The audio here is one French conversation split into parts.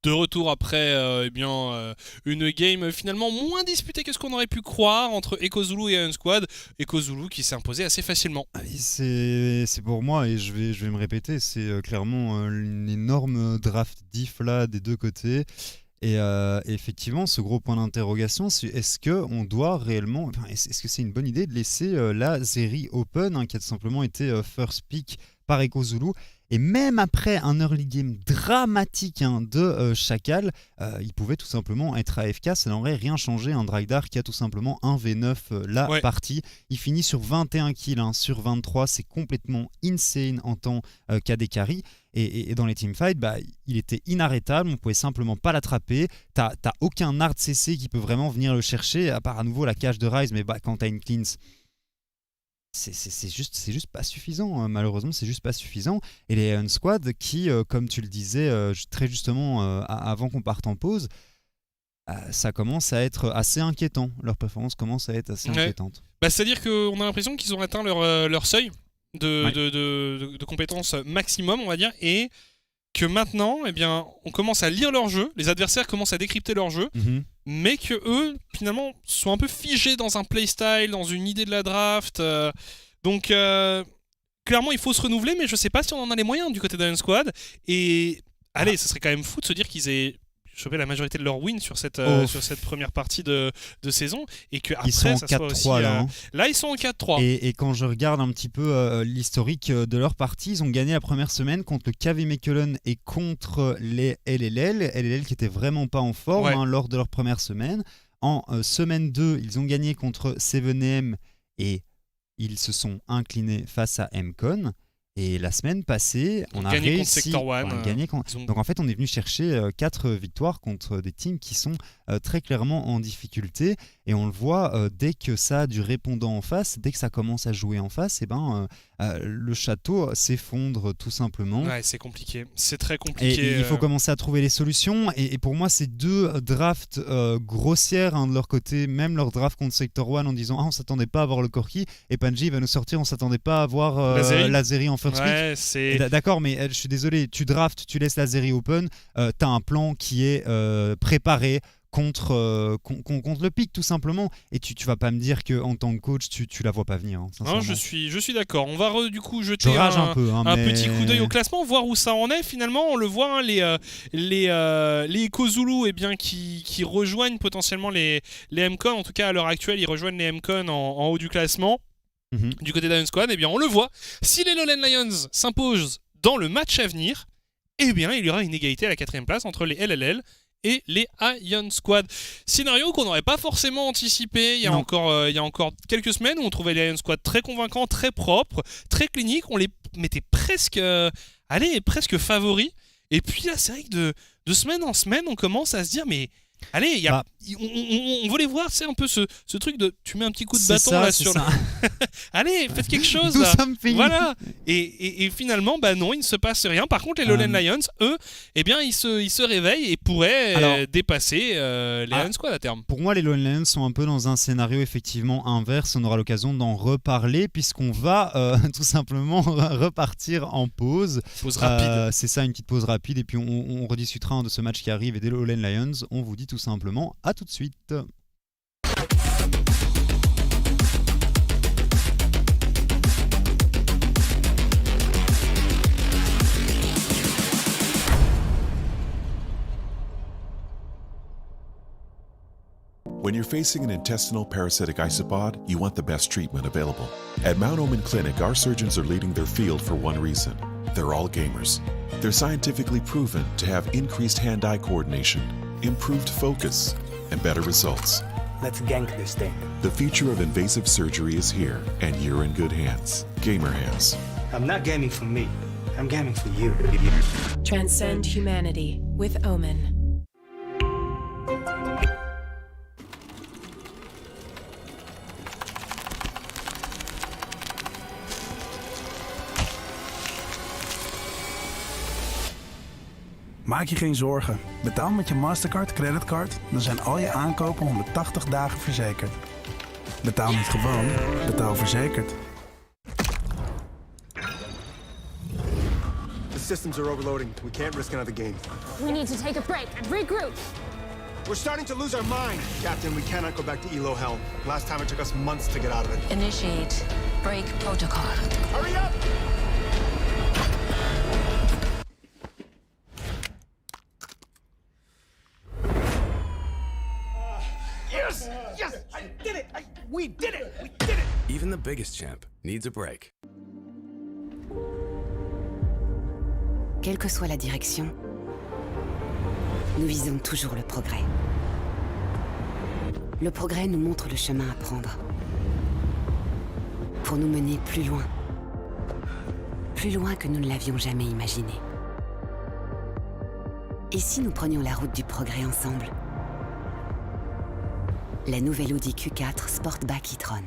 De retour après une game finalement moins disputée que ce qu'on aurait pu croire entre EcoZulu et Ion Squad. EcoZulu qui s'est imposé assez facilement. C'est pour moi, et je vais me répéter, c'est clairement une énorme draft diff là des deux côtés. Et effectivement, ce gros point d'interrogation, c'est est-ce qu'on doit réellement, est-ce que c'est une bonne idée de laisser la série open, qui a tout simplement été first pick par EcoZulu. Et même après un early game dramatique de Chacal, il pouvait tout simplement être AFK, ça n'aurait rien changé. Un Dragdar qui a tout simplement 1v9 la partie. Il finit sur 21 kills sur 23, c'est complètement insane en tant qu'AD carry. Et dans les teamfights, il était inarrêtable, on pouvait simplement pas l'attraper. T'as aucun hard CC qui peut vraiment venir le chercher, à part à nouveau la cage de Ryze, mais quand t'as une cleanse, c'est juste pas suffisant, malheureusement c'est juste pas suffisant. Et les Ion Squad qui, comme tu le disais très justement avant qu'on parte en pause, ça commence à être assez inquiétant, leur performance commence à être assez inquiétante. C'est-à-dire qu'on a l'impression qu'ils ont atteint leur seuil de compétences maximum, on va dire, et que maintenant, on commence à lire leur jeu, les adversaires commencent à décrypter leur jeu, mais que eux, finalement, sont un peu figés dans un playstyle, dans une idée de la draft. Donc, clairement, il faut se renouveler, mais je sais pas si on en a les moyens du côté d'Ion Squad. Et allez, ça serait quand même fou de se dire qu'ils aient chopé la majorité de leurs wins sur cette première partie de saison, et qu'après ça soit aussi... Là, ils sont en 4-3. Et quand je regarde un petit peu l'historique de leur partie, ils ont gagné la première semaine contre le KV Mechelen et contre les LLL qui étaient vraiment pas en forme lors de leur première semaine. En semaine 2, ils ont gagné contre 7am et ils se sont inclinés face à MCon. Et la semaine passée, on a réussi à gagner. Donc en fait, on est venu chercher 4 victoires contre des teams qui sont très clairement en difficulté. Et on le voit, dès que ça a du répondant en face, dès que ça commence à jouer en face, le château s'effondre tout simplement. Ouais, c'est compliqué. C'est très compliqué. Et il faut commencer à trouver les solutions. Et pour moi, c'est deux drafts grossières de leur côté. Même leur draft contre Sector 1 en disant on s'attendait pas à avoir le Corki. Et Panji va nous sortir, on s'attendait pas à avoir Lazeri en first pick. D'accord, mais je suis désolé, tu drafts, tu laisses Lazeri open, t'as un plan qui est préparé contre le pick tout simplement, et tu vas pas me dire que en tant que coach tu la vois pas venir. Non, je suis d'accord. On va du coup jeter un petit coup d'œil au classement, voir où ça en est finalement. On le voit, les EcoZulu qui rejoignent potentiellement les MCon. En tout cas à l'heure actuelle, ils rejoignent les MCon en haut du classement. Du côté d'Ion Squad, on le voit. Si les Lowland Lions s'imposent dans le match à venir, il y aura une égalité à la 4ème place entre les LLL et les Ion Squad. Scénario qu'on n'aurait pas forcément anticipé il y a encore quelques semaines, où on trouvait les Ion Squad très convaincants, très propres, très cliniques. On les mettait presque favoris. Et puis là, c'est vrai que de semaine en semaine, on commence à se dire, mais allez, on veut les voir, c'est un peu ce truc de tu mets un petit coup de bâton là sur allez, faites quelque chose là. Voilà. Et finalement non, il ne se passe rien. Par contre, les Lowland Lions, eux, ils se réveillent et pourraient dépasser les Ion Squad à terme. Pour moi, les Lowland Lions sont un peu dans un scénario effectivement inverse. On aura l'occasion d'en reparler puisqu'on va tout simplement repartir en pause. Pause rapide. C'est ça, une petite pause rapide, et puis on rediscutera de ce match qui arrive et des Lowland Lions. On vous dit tout simplement à tout de suite. When you're facing an intestinal parasitic isopod, you want the best treatment available. At Mount Omen Clinic, our surgeons are leading their field for one reason. They're all gamers. They're scientifically proven to have increased hand-eye coordination, improved focus, and better results. Let's gank this thing. The future of invasive surgery is here, and you're in good hands. Gamer hands. I'm not gaming for me. I'm gaming for you. Transcend humanity with Omen. Maak je geen zorgen. Betaal met je Mastercard, creditcard, dan zijn al je aankopen 180 dagen verzekerd. Betaal niet gewoon, betaal verzekerd. systems are overloading. We can't risk another game. We need to take a break and regroup. We're starting to lose our mind, Captain. We cannot go back to Elo Hell. Last time it took us months to get out of it. Initiate break protocol. Hurry up! Yes! Yes! I did it! We did it! We did it! Even the biggest champ needs a break. Quelle que soit la direction, nous visons toujours le progrès. Le progrès nous montre le chemin à prendre pour nous mener plus loin que nous ne l'avions jamais imaginé. Et si nous prenions la route du progrès ensemble? La nouvelle Audi Q4 Sportback e-tron.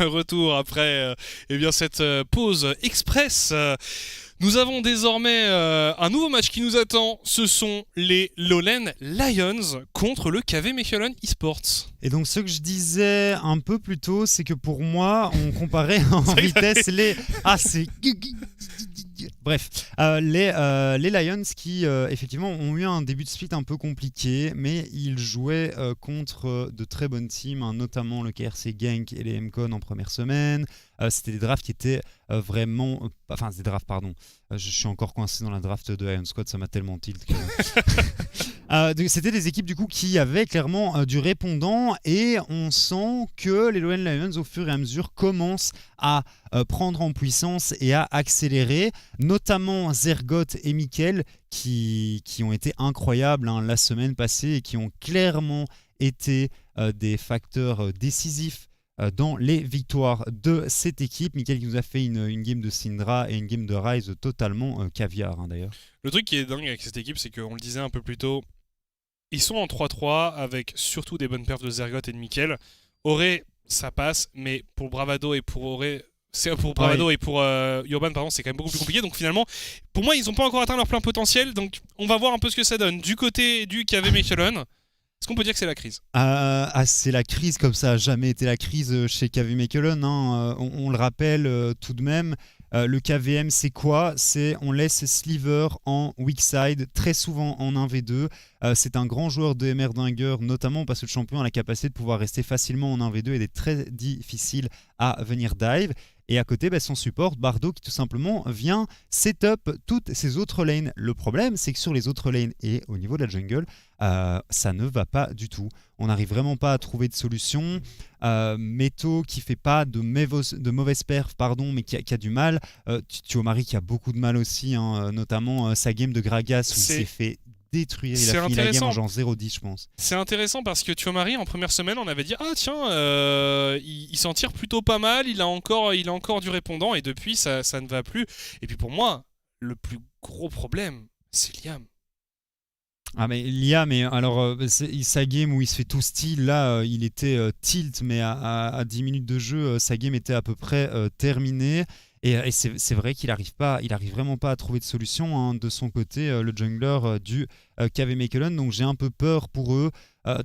Retour après cette pause express. Nous avons désormais un nouveau match qui nous attend. Ce sont les Lowland Lions contre le KV Mechelen Esports. Et donc ce que je disais un peu plus tôt, c'est que pour moi, on comparait en vitesse les... Ah, c'est... Bref, les Lions qui effectivement ont eu un début de split un peu compliqué, mais ils jouaient contre de très bonnes teams, hein, notamment le KRC Genk et les MCon en première semaine. C'était des drafts qui étaient vraiment... Enfin, des drafts, pardon. Je suis encore coincé dans la draft de Iron Squad, ça m'a tellement tilt que... C'était des équipes du coup qui avaient clairement du répondant, et on sent que les Lowland Lions au fur et à mesure commencent à prendre en puissance et à accélérer, notamment Zergoth et Mikkel qui ont été incroyables la semaine passée et qui ont clairement été des facteurs décisifs dans les victoires de cette équipe. Mikkel qui nous a fait une game de Syndra et une game de Rise totalement caviar d'ailleurs. Le truc qui est dingue avec cette équipe, c'est qu'on le disait un peu plus tôt, ils sont en 3-3 avec surtout des bonnes perfs de Zergoth et de Mikkel. Auré, ça passe, mais pour Bravado et pour Auré, et pour Urban, pardon, c'est quand même beaucoup plus compliqué. Donc finalement, pour moi, ils n'ont pas encore atteint leur plein potentiel. Donc on va voir un peu ce que ça donne. Du côté du KV Mechelen, est-ce qu'on peut dire que c'est la crise ? C'est la crise, comme ça n'a jamais été la crise chez KV Mechelen. On le rappelle tout de même. Le KVM, c'est quoi ? On laisse Sliver en weak side, très souvent en 1v2. C'est un grand joueur de Heimerdinger, notamment parce que le champion a la capacité de pouvoir rester facilement en 1v2 et d'être très difficile à venir dive. Et à côté, son support, Bardo, qui tout simplement vient setup toutes ces autres lanes. Le problème, c'est que sur les autres lanes et au niveau de la jungle, ça ne va pas du tout. On n'arrive vraiment pas à trouver de solution. Meto qui fait pas de mauvaise perf, mais qui a du mal. Tuomari qui a beaucoup de mal aussi, notamment sa game de Gragas où il s'est fait détruire. Il a fini la game en genre 0-10, je pense. C'est intéressant parce que Tuomari, en première semaine, on avait dit il s'en tire plutôt pas mal, il a encore du répondant, et depuis ça ne va plus. Et puis pour moi, le plus gros problème, c'est Liam. Mais Liam, alors sa game où il se fait tout style, là il était tilt, mais à 10 minutes de jeu, sa game était à peu près terminée. Et c'est vrai qu'il arrive vraiment pas à trouver de solution de son côté, le jungler du KV Mechelen. Donc j'ai un peu peur pour eux.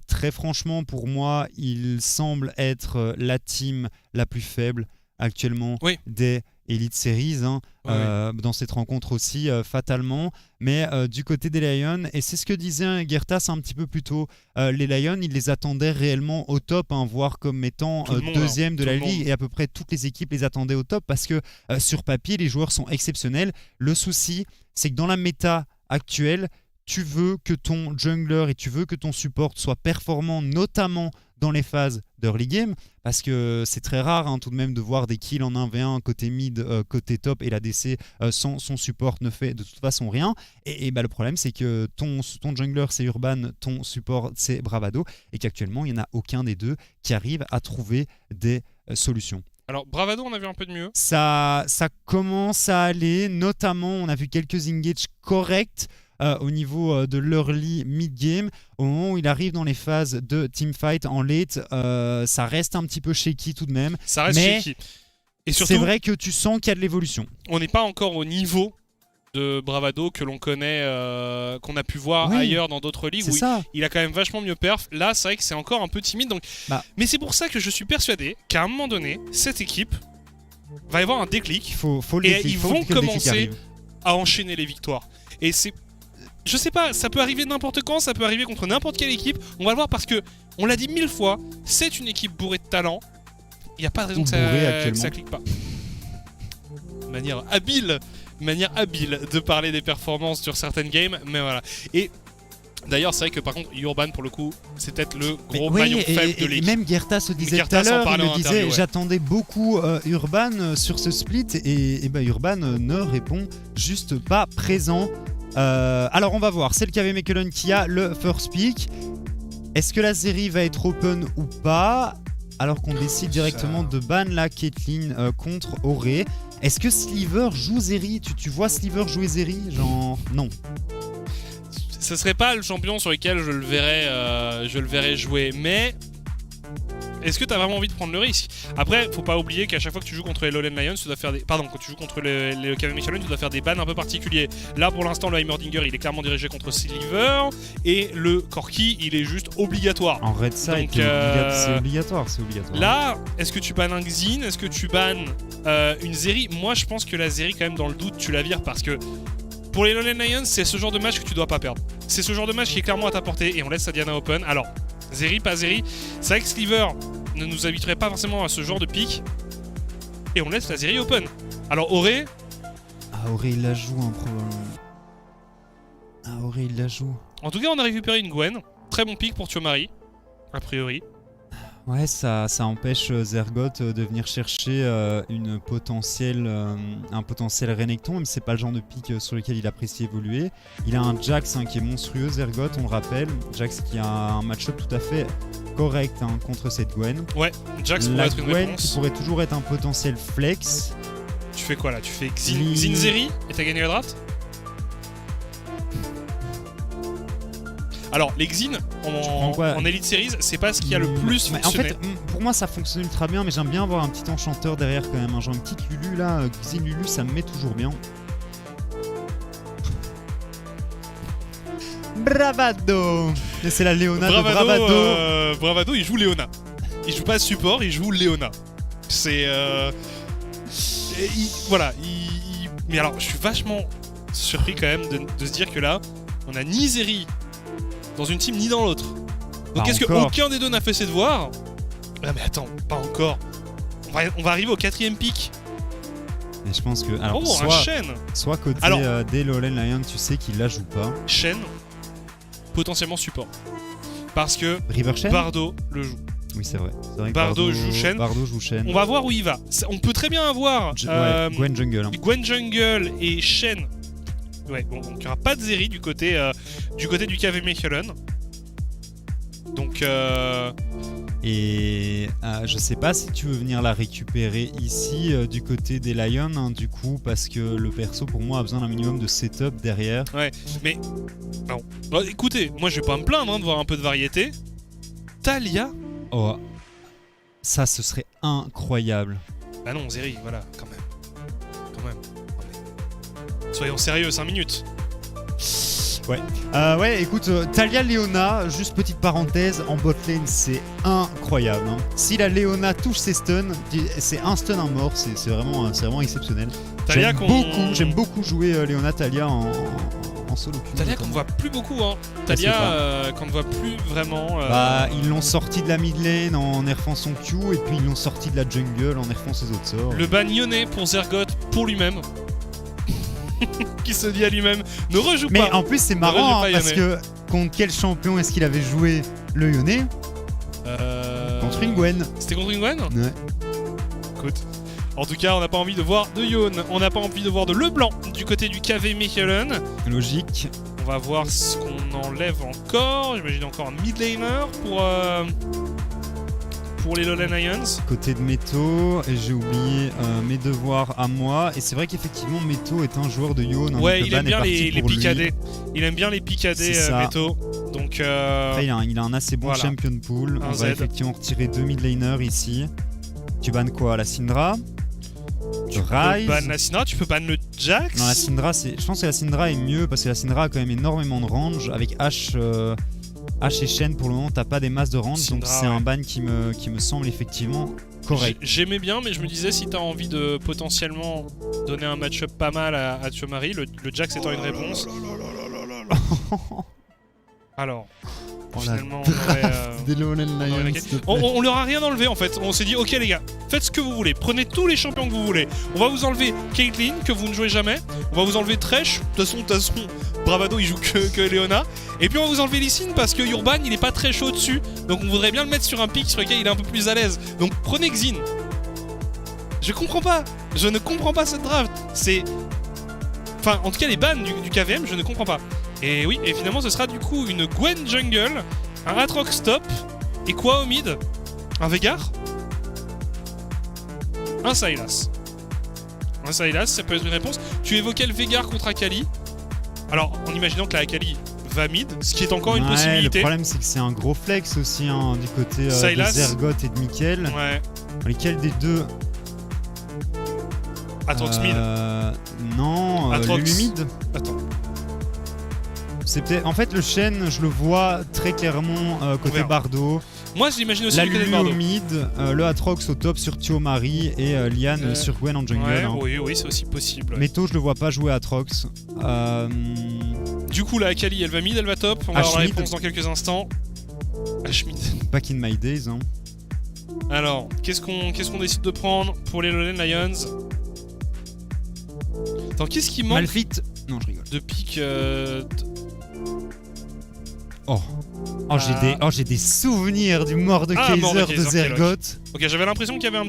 Très franchement, pour moi, il semble être la team la plus faible actuellement des Elite Series, dans cette rencontre aussi, fatalement. Mais du côté des Lions, et c'est ce que disait Gertas un petit peu plus tôt, les Lions, ils les attendaient réellement au top, voire comme étant deuxième de la ligue, et à peu près toutes les équipes les attendaient au top, parce que sur papier, les joueurs sont exceptionnels. Le souci, c'est que dans la méta actuelle, tu veux que ton jungler et tu veux que ton support soit performant, notamment dans les phases d'early game, parce que c'est très rare tout de même de voir des kills en 1v1 côté mid, côté top, et l'ADC sans son support ne fait de toute façon rien. Et le problème, c'est que ton jungler c'est Urban, ton support c'est Bravado, et qu'actuellement il n'y en a aucun des deux qui arrive à trouver des solutions. Alors Bravado, on a vu un peu de mieux. Ça commence à aller, notamment on a vu quelques engages corrects. au niveau de l'early mid-game. Au moment où il arrive dans les phases de teamfight en late, ça reste un petit peu shaky tout de même. Ça reste shaky. Et surtout, c'est vrai que tu sens qu'il y a de l'évolution. On n'est pas encore au niveau de Bravado que l'on connaît, qu'on a pu voir ailleurs dans d'autres ligues où il a quand même vachement mieux perf. Là, c'est vrai que c'est encore un peu timide. Donc... Mais c'est pour ça que je suis persuadé qu'à un moment donné, cette équipe va y avoir un déclic. Ils vont commencer à enchaîner les victoires. Et c'est... Je sais pas, ça peut arriver n'importe quand, ça peut arriver contre n'importe quelle équipe. On va le voir parce que, on l'a dit 1000 fois, c'est une équipe bourrée de talent. Il n'y a pas de raison que ça clique pas. Manière habile de parler des performances sur certaines games, mais voilà. Et d'ailleurs, c'est vrai que par contre, Urban, pour le coup, c'est peut-être le gros maillon faible de l'équipe. Et même Gerta se disait tout à l'heure, il le disait, j'attendais beaucoup Urban sur ce split, et Urban ne répond juste pas présent. Alors on va voir, c'est le KV Mechelen qui a le first pick. Est-ce que la série va être open ou pas? Alors qu'on décide directement de ban la Caitlyn contre Auré. Est-ce que Sliver joue Zeri? Tu vois Sliver jouer Zeri? Genre, non. Ce serait pas le champion sur lequel je le verrais jouer, mais est-ce que t'as vraiment envie de prendre le risque? Après, faut pas oublier qu'à chaque fois que tu joues contre les Lowland Lions, tu dois faire des... Pardon, quand tu joues contre le KV Mechelen, tu dois faire des bans un peu particuliers. Là, pour l'instant, le Heimerdinger, il est clairement dirigé contre Sliver, et le Corki, il est juste obligatoire. En red side, c'est obligatoire, Là, est-ce que tu bannes un Xin? Est-ce que tu bannes une Zeri? Moi, je pense que la Zeri, quand même, dans le doute, tu la vires parce que pour les Lowland Lions, c'est ce genre de match que tu dois pas perdre. C'est ce genre de match qui est clairement à ta portée, et on laisse sa Diana open. Alors, Zeri, pas Zeri. C'est vrai que Sliver ne nous habituerait pas forcément à ce genre de pick. Et on laisse la Zeri open. Alors Auré... Auré il la joue probablement. Auré il la joue. En tout cas on a récupéré une Gwen. Très bon pick pour Tiomari. A priori. Ouais, ça empêche Zergot de venir chercher un potentiel Renekton, même si c'est pas le genre de pick sur lequel il apprécie évoluer. Il a un Jax qui est monstrueux, Zergot, on le rappelle. Jax qui a un match-up tout à fait correct contre cette Gwen. Ouais, Jax pourrait être une Gwen réponse. Qui pourrait toujours être un potentiel flex. Tu fais quoi là? Tu fais Xin Zeri et t'as gagné la draft? Alors, les Xin en Elite Series, c'est pas ce qui a le plus fonctionné. En fait, pour moi, ça fonctionne ultra bien, mais j'aime bien avoir un petit enchanteur derrière quand même. Genre une petite Lulu là, Xin Lulu, ça me met toujours bien. Bravado! Et c'est la Léona de Bravado. Bravado, il joue Léona. Il joue pas support, il joue Léona. C'est... voilà. Mais alors, je suis vachement surpris quand même de se dire que là, on a ni Zeri dans une team ni dans l'autre. Donc est-ce qu'aucun des deux n'a fait ses devoirs? Ah mais attends, pas encore. On va arriver au 4ème pick. Et je pense que... Alors, un Shen. Soit côté des Lowland Lions, tu sais qu'il la joue pas. Shen, potentiellement support. Parce que River Bardo le joue. Oui, c'est vrai. Bardo joue Shen. On va voir où il va. On peut très bien avoir Gwen Jungle. Gwen Jungle et Shen. Ouais, bon, donc il n'y aura pas de Zeri du côté du KV Mechelen. Donc Et je sais pas si tu veux venir la récupérer ici du côté des Lions, du coup, parce que le perso pour moi a besoin d'un minimum de setup derrière. Ouais, mais non. Bon, écoutez, moi je vais pas me plaindre de voir un peu de variété. Talia. Oh, ça ce serait incroyable. Bah non, Zeri, voilà, quand même. Soyons sérieux, 5 minutes. Ouais, écoute, Talia Leona, juste petite parenthèse, en botlane c'est incroyable. Si la Leona touche ses stuns, c'est un stun, un mort, c'est vraiment exceptionnel. J'aime beaucoup jouer Leona Talia en solo queue. Talia qu'on ne voit plus beaucoup, hein. Talia qu'on ne voit plus vraiment. Ils l'ont sorti de la mid lane en nerfant son Q, et puis ils l'ont sorti de la jungle en nerfant ses autres sorts. Le ban lyonnais pour Zergot pour lui-même. Qui se dit à lui-même ne rejoue pas. Mais en plus c'est marrant parce que contre quel champion est-ce qu'il avait joué le Yone? Contre une Gwen. C'était contre une Gwen? Ouais. Écoute, en tout cas on n'a pas envie de voir de Yone, on n'a pas envie de voir de Leblanc du côté du KV Mechelen. Logique. On va voir ce qu'on enlève encore. J'imagine encore un mid laner pour les Lowland Lions. Côté de Meto, et j'ai oublié mes devoirs à moi. Et c'est vrai qu'effectivement, Meto est un joueur de Yon. Ouais, il aime bien les picadés. Il aime bien les picadés, Meto. Donc, après, il a un assez bon champion pool. On va effectivement retirer 2 mid laners ici. Tu bannes quoi? La Syndra? Tu peux ban la Syndra, tu peux ban le Jax. Non, la Syndra, je pense que la Syndra est mieux parce que la Syndra a quand même énormément de range. Avec H et Shen, pour le moment, t'as pas des masses de range. Syndra, donc c'est un ban qui me semble effectivement correct. J'aimais bien, mais je me disais, si t'as envie de potentiellement donner un match-up pas mal à Tiomari, le Jax étant une réponse. Alors. Finalement, on leur a rien enlevé en fait. On s'est dit, ok les gars, faites ce que vous voulez, prenez tous les champions que vous voulez. On va vous enlever Caitlyn, que vous ne jouez jamais. On va vous enlever Thresh. De toute façon, Bravado il joue que Leona. Et puis on va vous enlever Lee Sin parce que Urban il est pas très chaud dessus. Donc on voudrait bien le mettre sur un pic sur lequel il est un peu plus à l'aise. Donc prenez Xin. Je comprends pas. Je ne comprends pas cette draft. C'est. Enfin, en tout cas, les bans du KVM, je ne comprends pas. Et oui, et finalement, ce sera du coup une Gwen Jungle, un Atrox top, et quoi au mid? Un Veigar? Un Sylas. Un Sylas, ça peut être une réponse. Tu évoquais le Veigar contre Akali. Alors, en imaginant que la Akali va mid, ce qui est encore une possibilité. Le problème, c'est que c'est un gros flex aussi du côté de Zergoth et de Mikkel. Ouais. Lesquels des deux? Atrox mid. Non, Atrox mid. Attends. C'est peut-être. En fait, le Shen, je le vois très clairement côté Bardo. Moi, je l'imagine aussi la côté Lulu Bardo. Au mid, le Atrox au top sur Tiomari et Liane sur Gwen en jungle. Ouais, oui, c'est aussi possible. Ouais. Meto, je le vois pas jouer Atrox. Du coup, la Akali, elle va mid, elle va top. On va avoir la réponse dans quelques instants. Ashmid. Back in my days. Hein. Alors, qu'est-ce qu'on décide de prendre pour les Lowland Lions? Attends, qu'est-ce qui manque? Malphite. Non, je rigole. De pick. J'ai des souvenirs du Mordekaiser de Zergoth. Ok, j'avais l'impression qu'il y avait un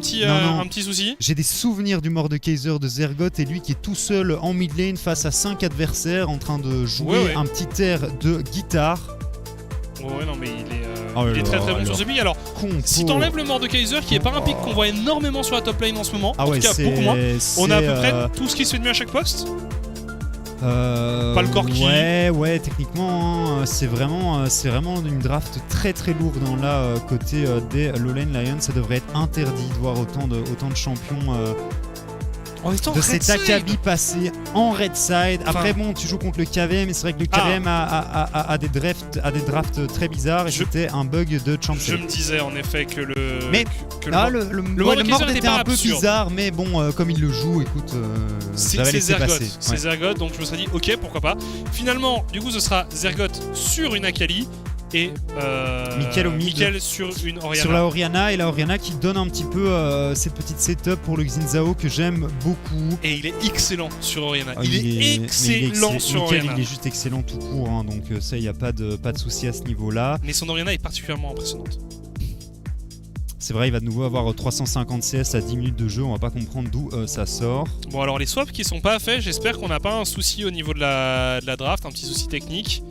petit souci. J'ai des souvenirs du Mordekaiser de Zergoth et lui qui est tout seul en mid lane face à 5 adversaires en train de jouer un petit air de guitare. Ouais, non, mais il est très très bon sur ce pick. Alors, si t'enlèves le Mordekaiser, qui est pas un pick qu'on voit énormément sur la top lane en ce moment, en tout cas beaucoup moins, on a à peu près tout ce qui se fait de mieux à chaque poste. Pas le Corki. Ouais, techniquement, c'est vraiment une draft très très lourde là, côté des Lowland Lions. Ça devrait être interdit de voir autant de champions de cet Akabi passer en red side. Après, bon, tu joues contre le KVM, mais c'est vrai que le KVM a des drafts très bizarres et c'était un bug de champion. Je me disais en effet que le. Mais le Mord était un peu bizarre, mais bon, comme il le joue, écoute, c'est Zergoth. C'est Zergoth, donc je me serais dit, ok, pourquoi pas. Finalement, du coup, ce sera Zergoth sur une Akali. Et Mikkel sur une Orianna. Sur la Orianna, et la Orianna qui donne un petit peu cette petite setup pour le Xin Zhao que j'aime beaucoup. Et il est excellent sur Orianna. Il est excellent sur Orianna. Il est juste excellent tout court, hein, donc ça, il n'y a pas de souci à ce niveau-là. Mais son Orianna est particulièrement impressionnante. C'est vrai, il va de nouveau avoir 350 CS à 10 minutes de jeu, on va pas comprendre d'où ça sort. Bon, alors les swaps qui sont pas faits, j'espère qu'on n'a pas un souci au niveau de la draft, un petit souci technique.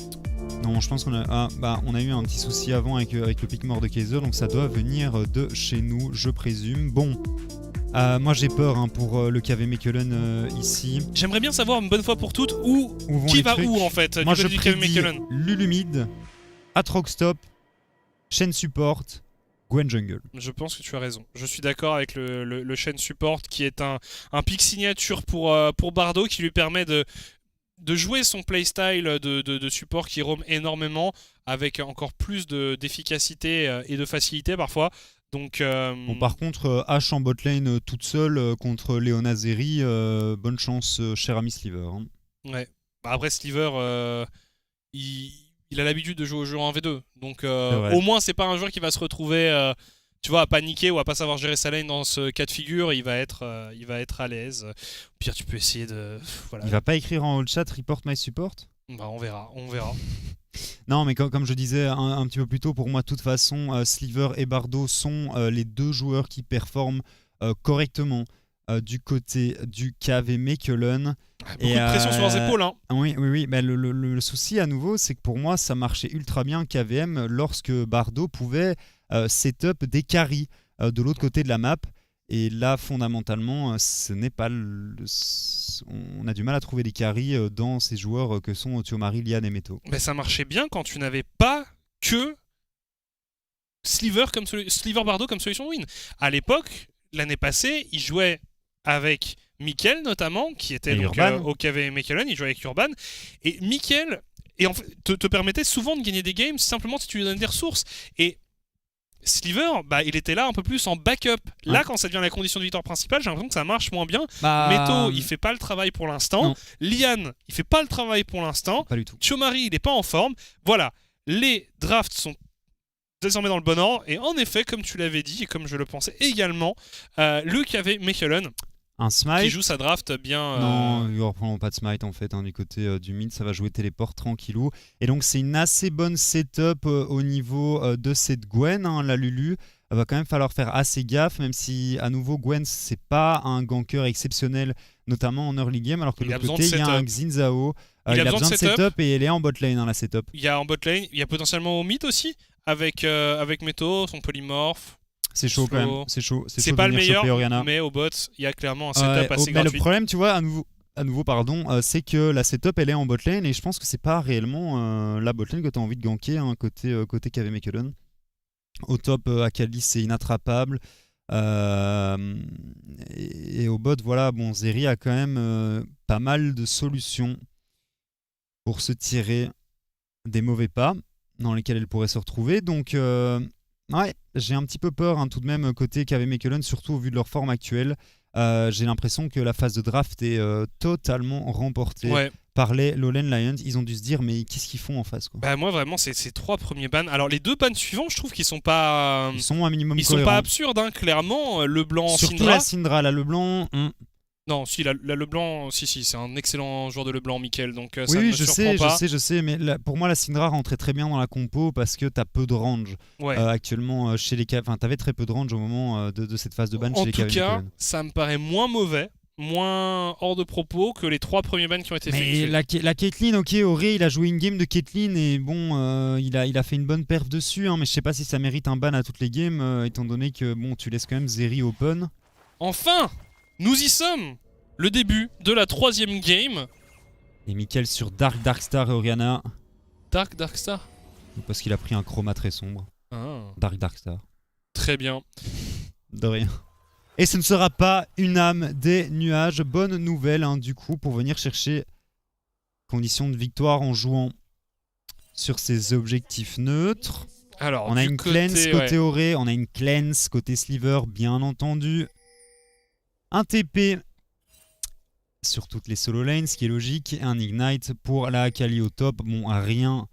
Non, je pense qu'on a eu un petit souci avant avec le pick Mordekaiser, donc ça doit venir de chez nous, je présume. Bon, moi j'ai peur pour le KV Mechelen ici. J'aimerais bien savoir une bonne fois pour toutes qui va où en fait. Moi je prédis Lulu mid, Atrox top, Shen support, Gwen jungle. Je pense que tu as raison. Je suis d'accord avec le Shen support qui est un pick signature pour Bardo qui lui permet de jouer son playstyle de support qui roam énormément avec encore plus d'efficacité et de facilité parfois. Donc, bon, par contre, H en botlane toute seule contre Leona Zeri, bonne chance, cher ami Sliver. Hein. Ouais. Bah, après, Sliver, il a l'habitude de jouer au jeu en V2. Donc, au moins, c'est pas un joueur qui va se retrouver... tu vois, à paniquer ou à pas savoir gérer sa lane dans ce cas de figure, il va être à l'aise. Au pire, tu peux essayer de... Voilà. Il va pas écrire en chat report my support? Bah, on verra. Non, mais comme je disais un petit peu plus tôt, pour moi, de toute façon, Sliver et Bardo sont les deux joueurs qui performent correctement du côté du KV Mechelen. Beaucoup de pression sur leurs épaules. Hein. Oui. Mais le souci à nouveau, c'est que pour moi, ça marchait ultra bien KVM lorsque Bardo pouvait setup des carries de l'autre côté de la map. Et là, fondamentalement, ce n'est pas on a du mal à trouver des carries dans ces joueurs que sont Thiomari, Lian et Meto. Mais ça marchait bien quand tu n'avais pas que Sliver Bardo comme solution de win. À l'époque, l'année passée, il jouait avec Mikkel notamment, qui était donc, au KV Mechelen, il jouait avec Urban. Et Mikkel en fait, te permettait souvent de gagner des games simplement si tu lui donnais des ressources. Et Sliver, il était là un peu plus en backup. Là, quand ça devient la condition de victoire principale, j'ai l'impression que ça marche moins bien. Meto, il fait pas le travail pour l'instant. Lian, il fait pas le travail pour l'instant. Pas du tout. Thiomari, il est pas en forme. Voilà, les drafts sont désormais dans le bon ordre. Et en effet, comme tu l'avais dit, et comme je le pensais également, le KV Mechelen, un smite qui joue sa draft bien. Non, ils ne reprendront pas de smite en fait, du côté du mid, ça va jouer téléport tranquillou. Et donc c'est une assez bonne setup au niveau de cette Gwen, la Lulu. Il va quand même falloir faire assez gaffe, même si à nouveau Gwen c'est pas un ganker exceptionnel, notamment en early game, alors que de l'autre côté il y a un Xin Zhao. Il a besoin de setup et elle est en bot lane la setup. Il y a en bot lane, il y a potentiellement au mid aussi, avec Meto, son polymorphe. C'est chaud quand même, c'est chaud. C'est pas le meilleur, mais au bot, il y a clairement un setup assez gratuit. Mais le problème, tu vois, à nouveau c'est que la setup elle est en bot lane et je pense que c'est pas réellement la bot lane que tu as envie de ganker côté KV Mechelen. Au top, Akali c'est inattrapable. Et au bot, voilà, bon, Zeri a quand même pas mal de solutions pour se tirer des mauvais pas dans lesquels elle pourrait se retrouver. Donc. Ouais, j'ai un petit peu peur tout de même côté KV Mechelen, surtout au vu de leur forme actuelle. J'ai l'impression que la phase de draft est totalement remportée par les Lowland Lions. Ils ont dû se dire, mais qu'est-ce qu'ils font en face quoi. Moi vraiment, c'est ces 3 premiers bans. Alors les 2 bans suivants, je trouve qu'ils sont pas... Ils sont un minimum cohérents. Ils sont pas absurdes, clairement. Le blanc, surtout Syndra. La Syndra, là, le blanc... Non, si, la Leblanc, si, c'est un excellent joueur de Leblanc, Mikkel, donc ça oui, ne me surprend pas. je sais, mais pour moi, la Syndra rentrait très bien dans la compo parce que t'as peu de range actuellement chez les KV. Enfin, t'avais très peu de range au moment de cette phase de ban chez les KV. En tout cas, ça me paraît moins mauvais, moins hors de propos que les 3 premiers bans qui ont été effectués. La Caitlyn, ok, Auré, il a joué une game de Caitlyn et bon, il a fait une bonne perf dessus, mais je sais pas si ça mérite un ban à toutes les games, étant donné que bon, tu laisses quand même Zeri open. Enfin, nous y sommes. Le début de la 3e game. Et Mikkel sur Darkstar et Orianna. Darkstar. Parce qu'il a pris un chroma très sombre. Darkstar. Très bien. De rien. Et ce ne sera pas une âme des nuages. Bonne nouvelle du coup pour venir chercher conditions de victoire en jouant sur ses objectifs neutres. Alors, on a une cleanse côté Auré, on a une cleanse côté Sliver bien entendu. Un TP sur toutes les solo lanes, ce qui est logique, et un Ignite pour la Akali au top. Bon, rien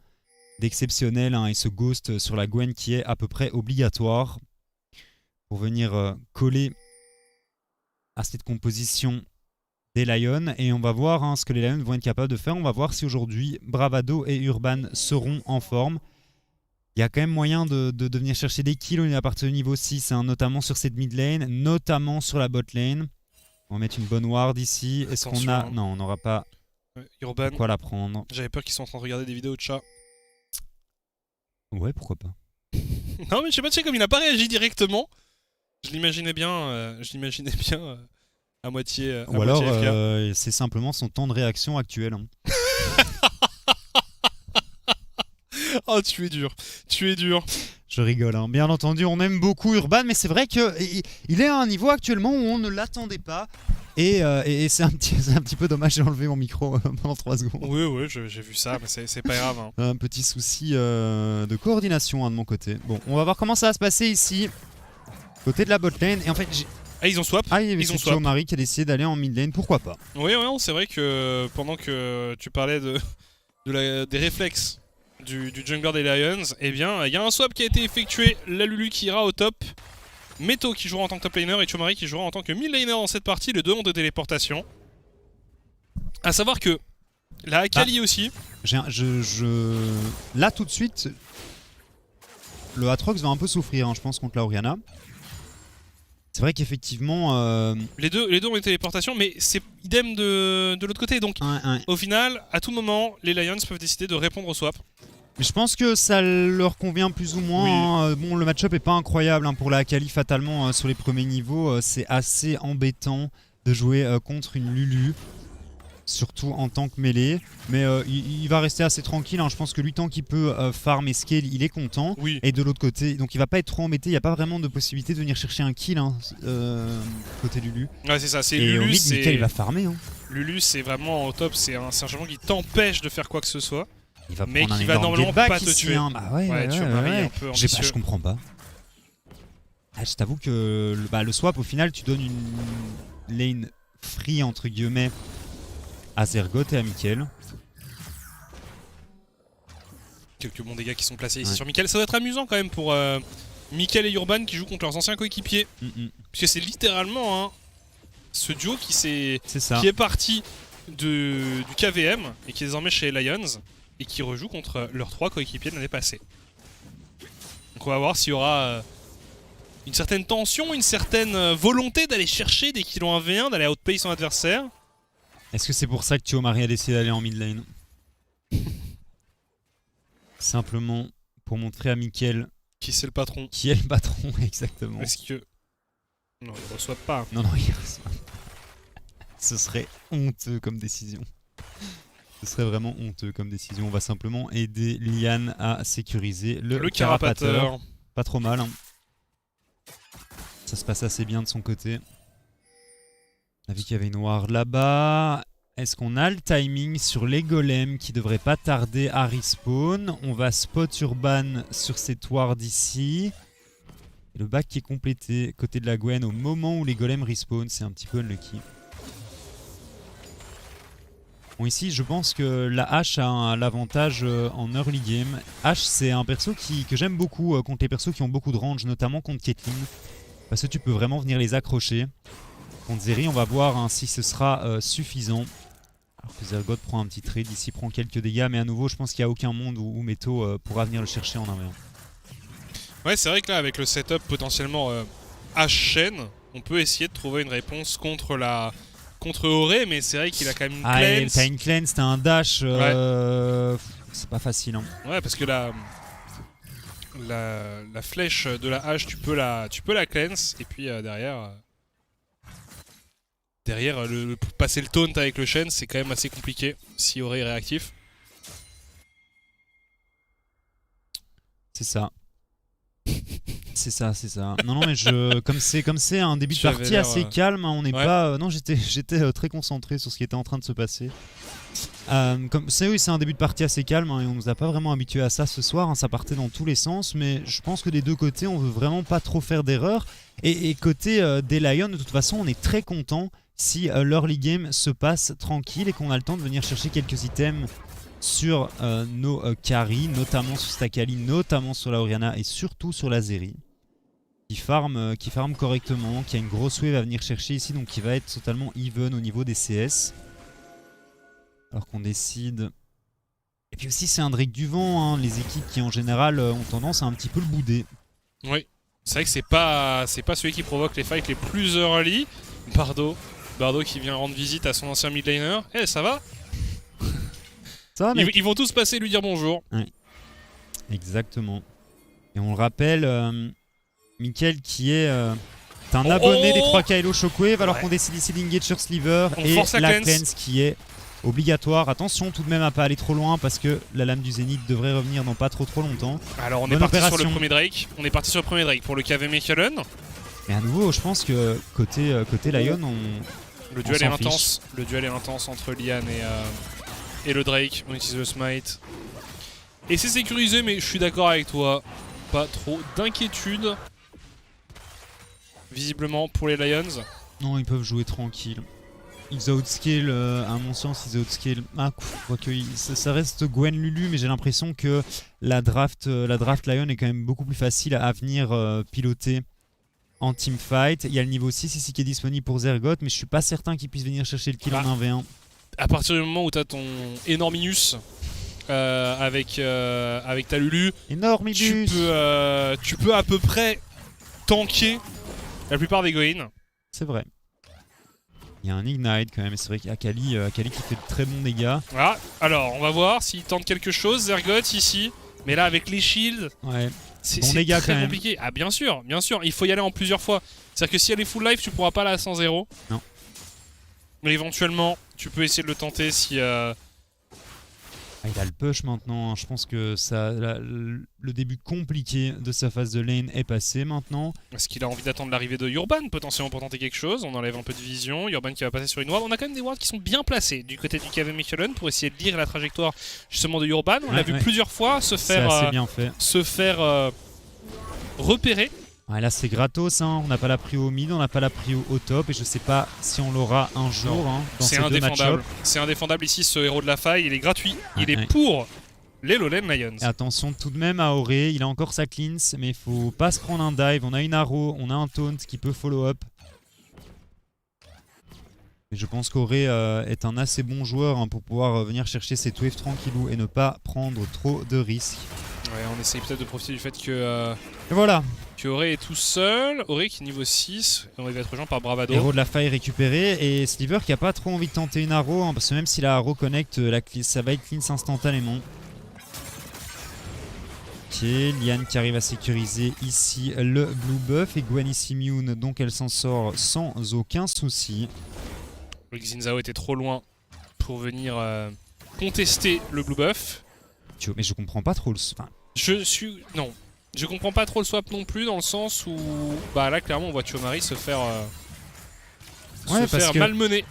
d'exceptionnel, et ce Ghost sur la Gwen qui est à peu près obligatoire pour venir coller à cette composition des Lions. Et on va voir ce que les Lions vont être capables de faire. On va voir si aujourd'hui Bravado et Urban seront en forme. Il y a quand même moyen de venir chercher des kills à partir du niveau 6, notamment sur cette mid lane, notamment sur la bot lane. On va mettre une bonne ward ici. Est-ce qu'on a... Non, on n'aura pas Urban. Quoi la prendre. J'avais peur qu'ils soient en train de regarder des vidéos de chats. Ouais, pourquoi pas. Non, mais je sais pas, tu sais, comme il n'a pas réagi directement, je l'imaginais bien à moitié. Ou alors, c'est simplement son temps de réaction actuel. Oh, tu es dur. Je rigole, Bien entendu, on aime beaucoup Urban, mais c'est vrai qu'il est à un niveau actuellement où on ne l'attendait pas. Et c'est un petit peu dommage, j'ai enlevé mon micro pendant 3 secondes. Oui, j'ai vu ça, mais c'est pas grave. Un petit souci de coordination de mon côté. Bon, on va voir comment ça va se passer ici, côté de la bot lane. Et en fait, ils ont swap. Ils ont swap. Thiomari qui a décidé d'aller en mid lane, pourquoi pas. Oui, c'est vrai que pendant que tu parlais des réflexes du jungler des Lions, eh bien, il y a un swap qui a été effectué. La Lulu qui ira au top. Meto qui jouera en tant que top laner et Thiomari qui jouera en tant que mid laner dans cette partie. Les 2 ont de téléportation. A savoir que la Akali aussi. Là tout de suite, le Aatrox va un peu souffrir, je pense, contre la Orianna. C'est vrai qu'effectivement... Les deux ont des téléportations, mais c'est idem de l'autre côté. Donc, au final, à tout moment, les Lions peuvent décider de répondre au swap. Mais je pense que ça leur convient plus ou moins. Oui. Hein. Bon, le match-up est pas incroyable hein, pour la Akali fatalement sur les premiers niveaux. C'est assez embêtant de jouer contre une Lulu, surtout en tant que mêlée. Mais il va rester assez tranquille. Hein. Je pense que lui, tant qu'il peut farm et scale, il est content. Oui. Et de l'autre côté, donc il va pas être trop embêté. Il n'y a pas vraiment de possibilité de venir chercher un kill hein, côté Lulu. Ouais, c'est ça. C'est et Lulu. Mickaël, il va farmer. Hein. Lulu, c'est vraiment au top. C'est un champion qui t'empêche de faire quoi que ce soit. Il va mais prendre qui un va normalement pas te ici, tuer. Hein. Bah ouais, tu maries un peu ambitieux. Je comprends pas. Ah, je t'avoue que le swap, au final, tu donnes une lane free, entre guillemets, à Zergoth et à Mickaël. Quelques bons dégâts qui sont placés ici sur Mickaël. Ça doit être amusant quand même pour Mickaël et Urban qui jouent contre leurs anciens coéquipiers. Puisque c'est littéralement ce duo qui est parti du KVM et qui est désormais chez Lions. Et qui rejoue contre leurs 3 coéquipiers de l'année passée. Donc on va voir s'il y aura une certaine tension, une certaine volonté d'aller chercher des kills en 1v1, d'aller outplay son adversaire. Est-ce que c'est pour ça que Thio Marie a décidé d'aller en mid lane? Simplement pour montrer à Mickaël qui c'est le patron. Qui est le patron, exactement. Est-ce que... Non, il reçoit pas. Non, il reçoit pas. Ce serait honteux comme décision. Ce serait vraiment honteux comme décision. On va simplement aider Lian à sécuriser le carapateur. Pas trop mal. Hein. Ça se passe assez bien de son côté. On a vu qu'il y avait une ward là-bas. Est-ce qu'on a le timing sur les golems qui devraient pas tarder à respawn? On va spot Urban sur cette ward ici. Et le back qui est complété côté de la Gwen au moment où les golems respawn. C'est un petit peu unlucky. Bon, ici, je pense que la Ashe a l'avantage en early game. Ashe, c'est un perso que j'aime beaucoup contre les persos qui ont beaucoup de range, notamment contre Caitlyn. Parce que tu peux vraiment venir les accrocher. Contre Zeri, on va voir hein, si ce sera suffisant. Alors que Zergoth prend un petit trade, ici prend quelques dégâts, mais à nouveau, je pense qu'il n'y a aucun monde où Meto pourra venir le chercher en 1v1. Ouais, c'est vrai que là, avec le setup potentiellement Ashe chaîne, on peut essayer de trouver une réponse contre Auré, mais c'est vrai qu'il a quand même une cleanse. T'as une cleanse, t'as un dash, c'est pas facile. Hein. Ouais, parce que la flèche de la hache, tu peux la cleanse, et puis derrière, passer le taunt avec le Shen, c'est quand même assez compliqué si Auré est réactif. C'est ça. C'est ça. Non, mais comme c'est un début de partie assez calme, hein, on n'est pas. Non, j'étais très concentré sur ce qui était en train de se passer. C'est un début de partie assez calme hein, et on nous a pas vraiment habitué à ça ce soir. Hein, ça partait dans tous les sens, mais je pense que des deux côtés, on veut vraiment pas trop faire d'erreurs. Et côté des Lions, de toute façon, on est très content si l'early game se passe tranquille et qu'on a le temps de venir chercher quelques items sur nos carries, notamment sur Stakali, notamment sur la Orianna et surtout sur la Zeri. Qui farm correctement, qui a une grosse wave à venir chercher ici, donc qui va être totalement even au niveau des CS. Alors qu'on décide... Et puis aussi c'est un Drake du vent, hein, les équipes qui en général ont tendance à un petit peu le bouder. Oui, c'est vrai que c'est pas celui qui provoque les fights les plus early. Bardo qui vient rendre visite à son ancien mid laner. Eh, ça va? Ça va, ils vont tous passer lui dire bonjour. Oui, exactement. Et on le rappelle... Mickaël qui est un abonné des 3 Kylo Shockwave alors qu'on décide ici d'engage sur Sliver et la cleanse qui est obligatoire. Attention tout de même à pas aller trop loin parce que la lame du Zénith devrait revenir dans pas trop longtemps. Alors on est parti sur le premier Drake. Pour le KV Mechelen. Mais à nouveau je pense que côté Lion le duel est intense. Le duel est intense entre Lian et le Drake. On utilise le smite. Et c'est sécurisé mais je suis d'accord avec toi. Pas trop d'inquiétude. Visiblement pour les Lions. Non, ils peuvent jouer tranquille. Ils outscale, à mon sens, ils outscale. Ah, quoique ça reste Gwen Lulu, mais j'ai l'impression que la draft Lion est quand même beaucoup plus facile à venir piloter en teamfight. Il y a le niveau 6 ici qui est disponible pour Zergoth, mais je suis pas certain qu'il puisse venir chercher le kill en 1v1. À partir du moment où tu as ton Enorminus avec ta Lulu, Enorminus. Tu peux à peu près tanker la plupart des Goin. C'est vrai. Il y a un Ignite quand même, et c'est vrai qu'il y a Akali qui fait de très bons dégâts. Voilà, alors on va voir s'il tente quelque chose. Zergoth ici, Mais là, avec les shields, c'est très compliqué. Ah, bien sûr, il faut y aller en plusieurs fois. C'est-à-dire que si elle est full life, tu pourras pas la 100-0. Non. Mais éventuellement, tu peux essayer de le tenter si... Il a le push maintenant, je pense que le début compliqué de sa phase de lane est passé maintenant. Est-ce qu'il a envie d'attendre l'arrivée de Urban potentiellement pour tenter quelque chose? On enlève un peu de vision, Urban qui va passer sur une ward. On a quand même des wards qui sont bien placés du côté du KV Mechelen pour essayer de lire la trajectoire justement de Urban. On l'a vu plusieurs fois se faire, repérer. Ouais, là c'est gratos, hein. On n'a pas la prio au mid, on n'a pas la prio au top et je sais pas si on l'aura un jour dans ces deux match-up. C'est indéfendable ici ce héros de la faille, il est gratuit, il est pour les Lowland Lions. Et attention tout de même à Auré, il a encore sa cleanse mais il faut pas se prendre un dive, on a une arrow, on a un taunt qui peut follow up. Et je pense qu'Auré est un assez bon joueur pour pouvoir venir chercher cette wave tranquillou et ne pas prendre trop de risques. Ouais, on essaye peut-être de profiter du fait que... Et voilà. Que Auré est tout seul, Auré qui est niveau 6, on va être rejoint par Bravado. Héros de la faille récupéré et Sliver qui a pas trop envie de tenter une arrow parce que même si la arrow connecte, ça va être cleanse instantanément. Ok, Liane qui arrive à sécuriser ici le blue buff et Gwen ici immune donc elle s'en sort sans aucun souci. Le Xin Zhao était trop loin pour venir contester le blue buff. Mais je comprends pas trop le... Non. Je comprends pas trop le swap non plus dans le sens où bah là clairement on voit Thiomari se faire malmener.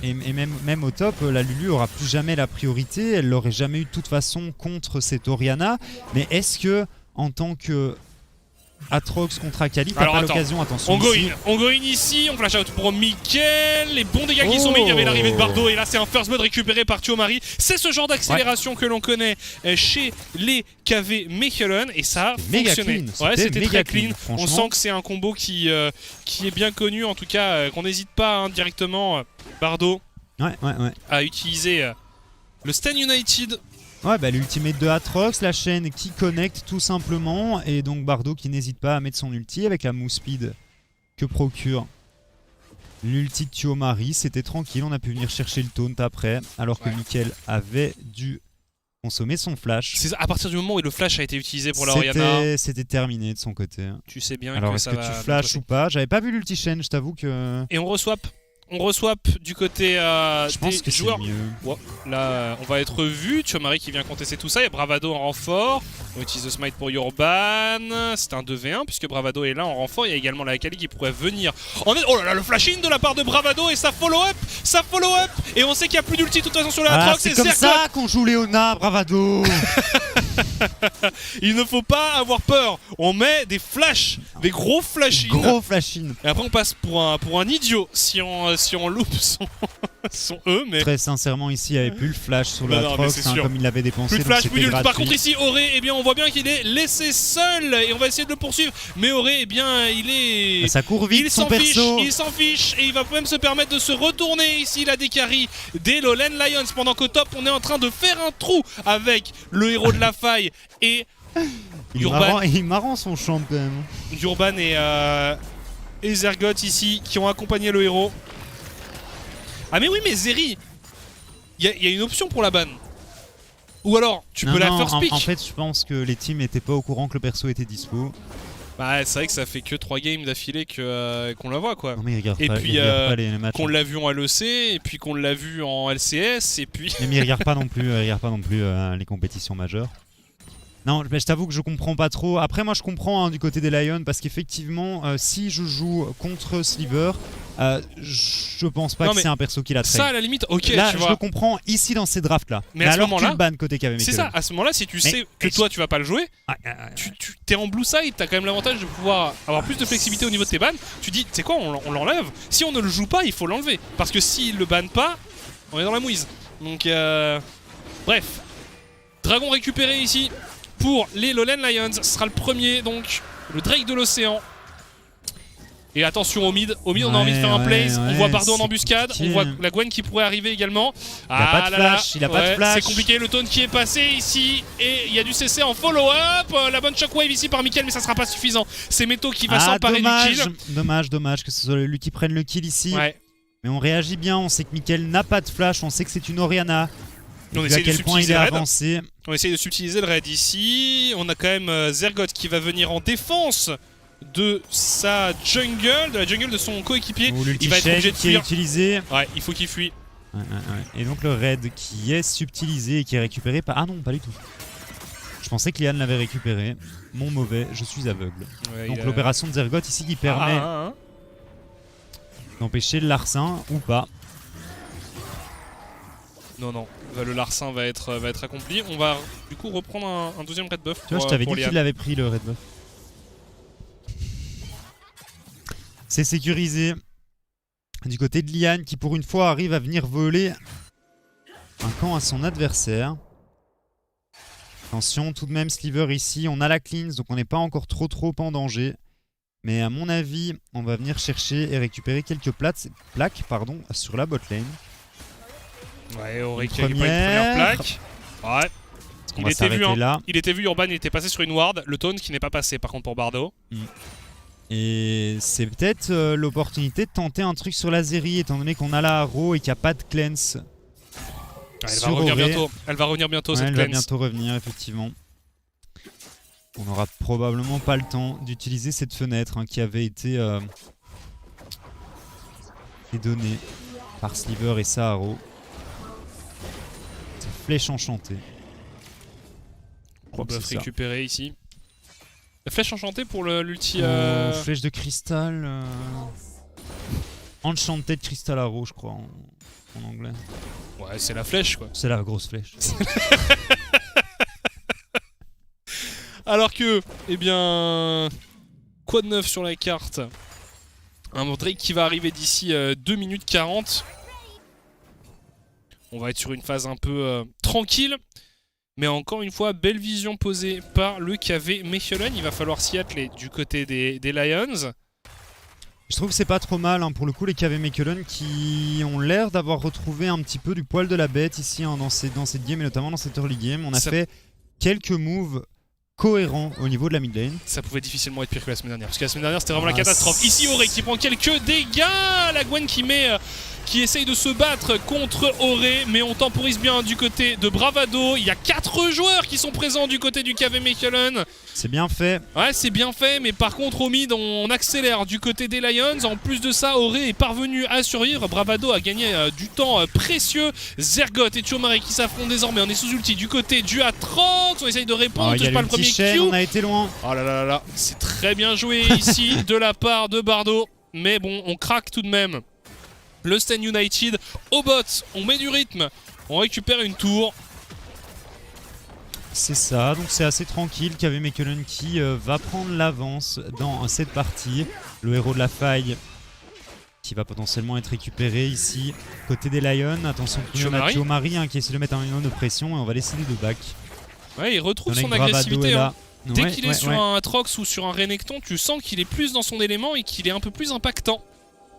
Et même au top, la Lulu aura plus jamais la priorité, elle l'aurait jamais eu de toute façon contre cette Orianna. Mais est-ce que en tant que Atrox contre Akali, t'as pas l'occasion, attention. On go in ici, on flash out pour Mickaël, les bons dégâts qui sont mis, il y avait l'arrivée de Bardo et là c'est un first blood récupéré par Thiomari. C'est ce genre d'accélération que l'on connaît chez les KV Mechelen et ça a fonctionné. C'était très clean. On sent que c'est un combo qui est bien connu, en tout cas qu'on n'hésite pas directement Bardo à utiliser le Stan United. Ouais, bah l'ultimate de Atrox, la chaîne qui connecte tout simplement, et donc Bardo qui n'hésite pas à mettre son ulti avec la move speed que procure l'ulti de Thiomari. C'était tranquille, on a pu venir chercher le taunt après, alors que Mickaël avait dû consommer son flash. C'est à partir du moment où le flash a été utilisé pour la Orianna. C'était terminé de son côté. Tu sais bien alors que est-ce que tu flashes ou pas? J'avais pas vu l'ulti chaîne, je t'avoue que... Et on reswap du côté des joueurs. Mieux. Là, on va être vu. Thiomari qui vient contester tout ça. Il y a Bravado en renfort. On utilise le smite pour Urban. C'est un 2v1 puisque Bravado est là en renfort. Il y a également la Akali qui pourrait venir. Oh là là, le flash-in de la part de Bravado et ça follow-up. Et on sait qu'il n'y a plus d'ulti de toute façon sur la Atrox. C'est comme ça qu'on joue Léona, Bravado. Il ne faut pas avoir peur. On met des flashs, des gros flash-in. Et après on passe pour un idiot si on loupe son E. Mais... Très sincèrement ici il n'y avait plus le flash sur la Atrox comme il l'avait dépensé. Plus de flash, plus d'ulti. Par contre ici Auré, eh bien on voit bien qu'il est laissé seul et on va essayer de le poursuivre. Mais Auré, eh bien il est... Ça court vite, il s'en fiche et il va même se permettre de se retourner ici la décarry des Lowland Lions pendant qu'au top on est en train de faire un trou avec le héros de la faille et Urban. Il est marrant son champ quand même. Urban et Zergoth ici qui ont accompagné le héros. Ah mais oui mais Zeri, il y a une option pour la ban. Ou alors tu peux la first pick. En fait je pense que les teams n'étaient pas au courant que le perso était dispo. Bah c'est vrai que ça fait que 3 games d'affilée qu'on la voit quoi. Non, mais regarde et pas, puis les matchs, qu'on l'a vu en LEC et puis qu'on l'a vu en LCS et puis... Mais il regarde pas non plus, les compétitions majeures. Non, je t'avoue que je comprends pas trop. Après moi je comprends du côté des Lions parce qu'effectivement si je joue contre Sliver, je pense pas que c'est un perso qui la traîne. Ça à la limite, ok, là, tu vois. Je le comprends ici dans ces drafts là. Mais à alors ce moment-là, tu le ban côté KV Mechelen. C'est ça, à ce moment-là si tu sais que toi tu vas pas le jouer, tu t'es en blue side, t'as quand même l'avantage de pouvoir avoir plus de flexibilité au niveau de tes bans. Tu dis, tu sais quoi, on l'enlève. Si on ne le joue pas, il faut l'enlever. Parce que s'il le banne pas, on est dans la mouise. Donc bref. Dragon récupéré ici pour les Lowland Lions. Ce sera le premier, donc le Drake de l'océan. Et attention au mid. On a envie de faire un plays. On voit Bardo en embuscade. On voit la Gwen qui pourrait arriver également. Il a pas de flash. Il a pas de flash. C'est compliqué. Le taunt qui est passé ici. Et il y a du CC en follow-up. La bonne shockwave ici par Mickaël, mais ça sera pas suffisant. C'est Meto qui va s'emparer du kill. Dommage que ce soit lui qui prenne le kill ici. Ouais. Mais on réagit bien. On sait que Mickaël n'a pas de flash. On sait que c'est une Orianna. On essaye de subtiliser le raid. On essaye de subtiliser le raid ici. On a quand même Zergoth qui va venir en défense de sa jungle, de la jungle de son coéquipier. Il va être obligé de fuir. Utilisé. Ouais, il faut qu'il fuit. Ouais. Et donc le raid qui est subtilisé et qui est récupéré par... Ah non, pas du tout. Je pensais que Lian l'avait récupéré. Mon mauvais, je suis aveugle. Ouais, donc l'opération de Zergoth ici qui permet d'empêcher le larcin ou pas. Non, le larcin va être accompli. On va du coup reprendre un deuxième red buff. Tu vois, je t'avais dit qu'il avait pris le red buff. C'est sécurisé. Du côté de Lian qui pour une fois arrive à venir voler un camp à son adversaire. Attention, tout de même Sliver ici, on a la cleanse donc on n'est pas encore trop en danger. Mais à mon avis, on va venir chercher et récupérer quelques plaques sur la bot lane. Ouais, on récupère une première plaque. Ouais. Il était vu, Urban était passé sur une ward, le taunt qui n'est pas passé par contre pour Bardo. Et c'est peut-être l'opportunité de tenter un truc sur la Zeri étant donné qu'on a la Haro et qu'il n'y a pas de cleanse. Elle va revenir bientôt. Elle va revenir bientôt cette cleanse. Elle va bientôt revenir effectivement. On n'aura probablement pas le temps d'utiliser cette fenêtre qui avait été donnée par Sliver et sa Haro. C'est flèche enchantée. On peut récupérer ici. La flèche enchantée pour l'ulti. Flèche de cristal. Enchanted Crystal Arrow, je crois, en anglais. Ouais, c'est la flèche quoi. C'est la grosse flèche. Alors que, eh bien. Quoi de neuf sur la carte? Un Drake qui va arriver d'ici 2 minutes 40. On va être sur une phase un peu tranquille. Mais encore une fois, belle vision posée par le KV Mechelen. Il va falloir s'y atteler du côté des Lions. Je trouve que c'est pas trop mal pour le coup les KV Mechelen qui ont l'air d'avoir retrouvé un petit peu du poil de la bête ici dans cette game et notamment dans cette early game. On a fait quelques moves cohérents au niveau de la mid lane. Ça pouvait difficilement être pire que la semaine dernière parce que la semaine dernière c'était vraiment la catastrophe. Ici Auré qui prend quelques dégâts. La Gwen qui essaye de se battre contre Auré, mais on temporise bien du côté de Bravado. Il y a 4 joueurs qui sont présents du côté du KV Mechelen. C'est bien fait. Ouais, c'est bien fait, mais par contre au mid, on accélère du côté des Lions. En plus de ça, Auré est parvenu à survivre. Bravado a gagné du temps précieux. Zergoth et Chomari qui s'affrontent désormais. On est sous ulti du côté du Atrox. On essaye de répondre. Il y a pas le premier Q. On a été loin. Oh là là là, c'est très bien joué ici de la part de Bardo. Mais bon, on craque tout de même. Le Stand United au bot, on met du rythme, on récupère une tour. C'est ça, donc c'est assez tranquille. KV Mechelen qui va prendre l'avance dans cette partie. Le héros de la faille qui va potentiellement être récupéré ici. Côté des Lions, attention, Chomari qui essaie de mettre un minimum de pression et on va décider de back. Ouais, il retrouve son agressivité. Dès qu'il est sur un Atrox ou sur un Renekton, tu sens qu'il est plus dans son élément et qu'il est un peu plus impactant.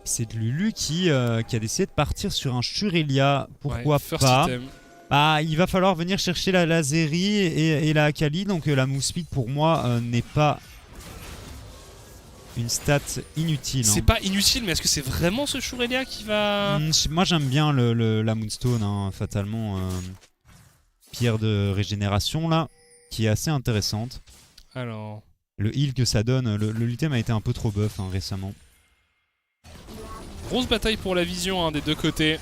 C'est de Lulu qui a décidé de partir sur un Shurelia. Pourquoi pas il va falloir venir chercher la Zeri et la Akali. Donc la move speed pour moi n'est pas une stat inutile. C'est pas inutile, mais est-ce que c'est vraiment ce Shurelia qui va... Moi j'aime bien la Moonstone, fatalement. Pierre de régénération là, qui est assez intéressante. Alors... Le heal que ça donne, le item a été un peu trop buff récemment. Grosse bataille pour la vision des deux côtés.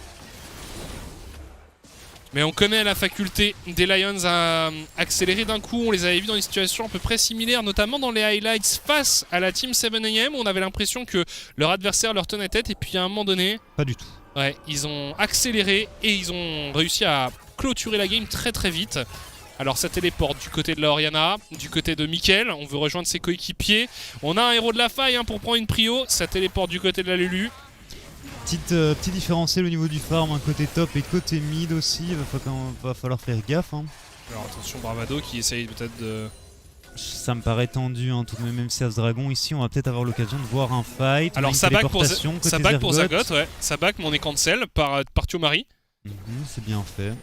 Mais on connaît la faculté des Lions à accélérer d'un coup. On les avait vus dans des situations à peu près similaires, notamment dans les highlights face à la team 7am. On avait l'impression que leur adversaire leur tenait tête et puis à un moment donné... Pas du tout. Ouais, ils ont accéléré et ils ont réussi à clôturer la game très très vite. Alors ça téléporte du côté de la Orianna, du côté de Mickaël. On veut rejoindre ses coéquipiers. On a un héros de la faille pour prendre une prio. Ça téléporte du côté de la Lulu. Petit différentiel au niveau du farm, côté top et côté mid aussi, il va falloir faire gaffe. Alors attention Bravado qui essaye peut-être de... Ça me paraît tendu tout de même si As Dragon ici on va peut-être avoir l'occasion de voir un fight. Alors ça back pour Zergoth, ouais. Ça back mais on est cancel par Chomari. C'est bien fait.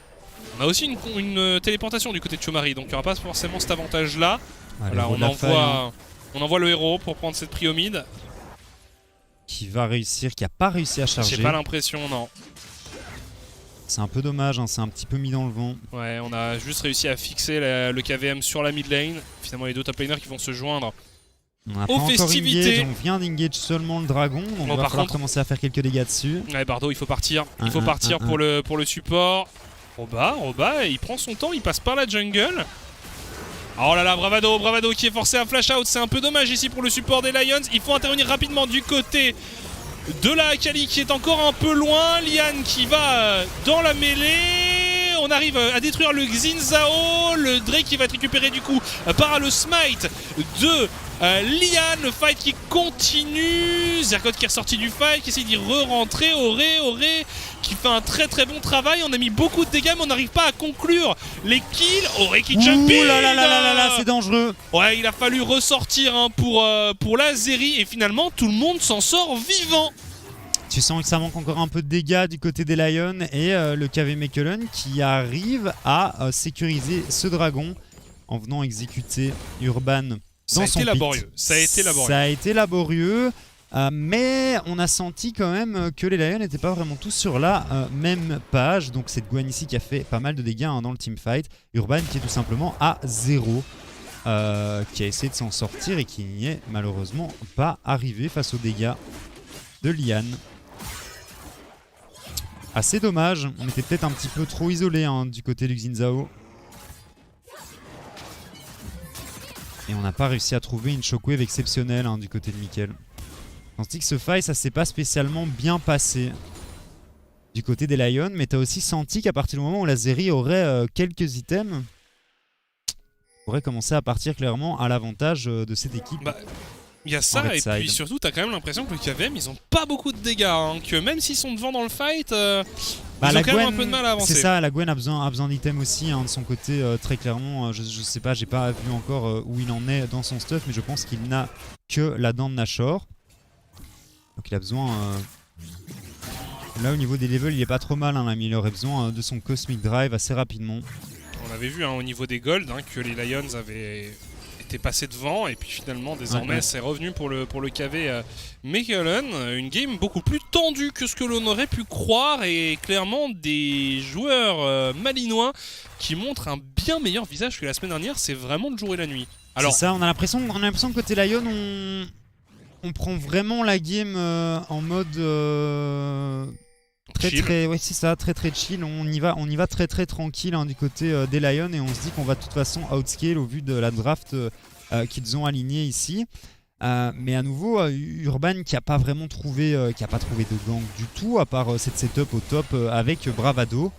On a aussi une téléportation du côté de Chomari, donc il n'y aura pas forcément cet avantage là. Voilà, on envoie le héros pour prendre cette prio mid. Qui va réussir, qui a pas réussi à charger. J'ai pas l'impression, non. C'est un peu dommage, hein, c'est un petit peu mis dans le vent. Ouais, on a juste réussi à fixer le KVM sur la mid lane. Finalement, les deux top laners qui vont se joindre aux festivités. On vient d'engage seulement le dragon, donc on va falloir commencer à faire quelques dégâts dessus. Ouais, Bardo, il faut partir. Il faut partir pour le support. Roba, il prend son temps, il passe par la jungle. Oh là là, Bravado qui est forcé à flash out. C'est un peu dommage ici pour le support des Lions. Il faut intervenir rapidement du côté de la Akali qui est encore un peu loin. Lian qui va dans la mêlée. On arrive à détruire le Xin Zhao. Le Drake qui va être récupéré du coup par le smite de Lian. Le fight qui continue. Zergoth qui est ressorti du fight, qui essaie d'y re-rentrer. Auré qui fait un très bon travail. On a mis beaucoup de dégâts mais on n'arrive pas à conclure les kills. Auré qui jump in. Là, c'est dangereux. Ouais, il a fallu ressortir hein, pour la Zeri et finalement tout le monde s'en sort vivant. Tu sens que ça manque encore un peu de dégâts du côté des Lions et le KV Mechelen qui arrive à sécuriser ce dragon en venant exécuter Urban dans son pit. Ça a été laborieux. Mais on a senti quand même que les Lions n'étaient pas vraiment tous sur la même page. Donc c'est Gwen ici qui a fait pas mal de dégâts hein, dans le teamfight. Urban qui est tout simplement à 0. Qui a essayé de s'en sortir et qui n'y est malheureusement pas arrivé face aux dégâts de Lian. Assez dommage, on était peut-être un petit peu trop isolé hein, du côté du Xin Zhao. Et on n'a pas réussi à trouver une shockwave exceptionnelle hein, du côté de Mikkel. Tandis que ce fight, ça s'est pas spécialement bien passé du côté des Lions, mais t'as aussi senti qu'à partir du moment où la Zeri aurait quelques items, aurait commencé à partir clairement à l'avantage de cette équipe. Il y a ça, et puis surtout, t'as quand même l'impression que le KVM, ils ont pas beaucoup de dégâts. Hein, que même s'ils sont devant dans le fight, ils ont quand même un peu de mal à avancer. C'est ça, la Gwen a besoin d'items aussi, hein, de son côté, très clairement. Je sais pas, j'ai pas vu encore où il en est dans son stuff, mais je pense qu'il n'a que la dent de Nashor. Donc il a besoin... Là, au niveau des levels, il est pas trop mal, hein, mais il aurait besoin de son Cosmic Drive assez rapidement. On avait vu hein, au niveau des golds hein, que les Lions avaient... était passé devant et puis finalement désormais c'est revenu pour le KV Mechelen. Une game beaucoup plus tendue que ce que l'on aurait pu croire et clairement des joueurs malinois qui montrent un bien meilleur visage que la semaine dernière. C'est vraiment le jour et la nuit. Alors c'est ça, on a l'impression que côté Lion on prend vraiment la game en mode très chill. On y va très tranquille hein, du côté des Lions et on se dit qu'on va de toute façon outscale au vu de la draft qu'ils ont alignée ici. Mais à nouveau, Urban qui n'a pas vraiment trouvé, de gank du tout à part cette setup au top avec Bravado.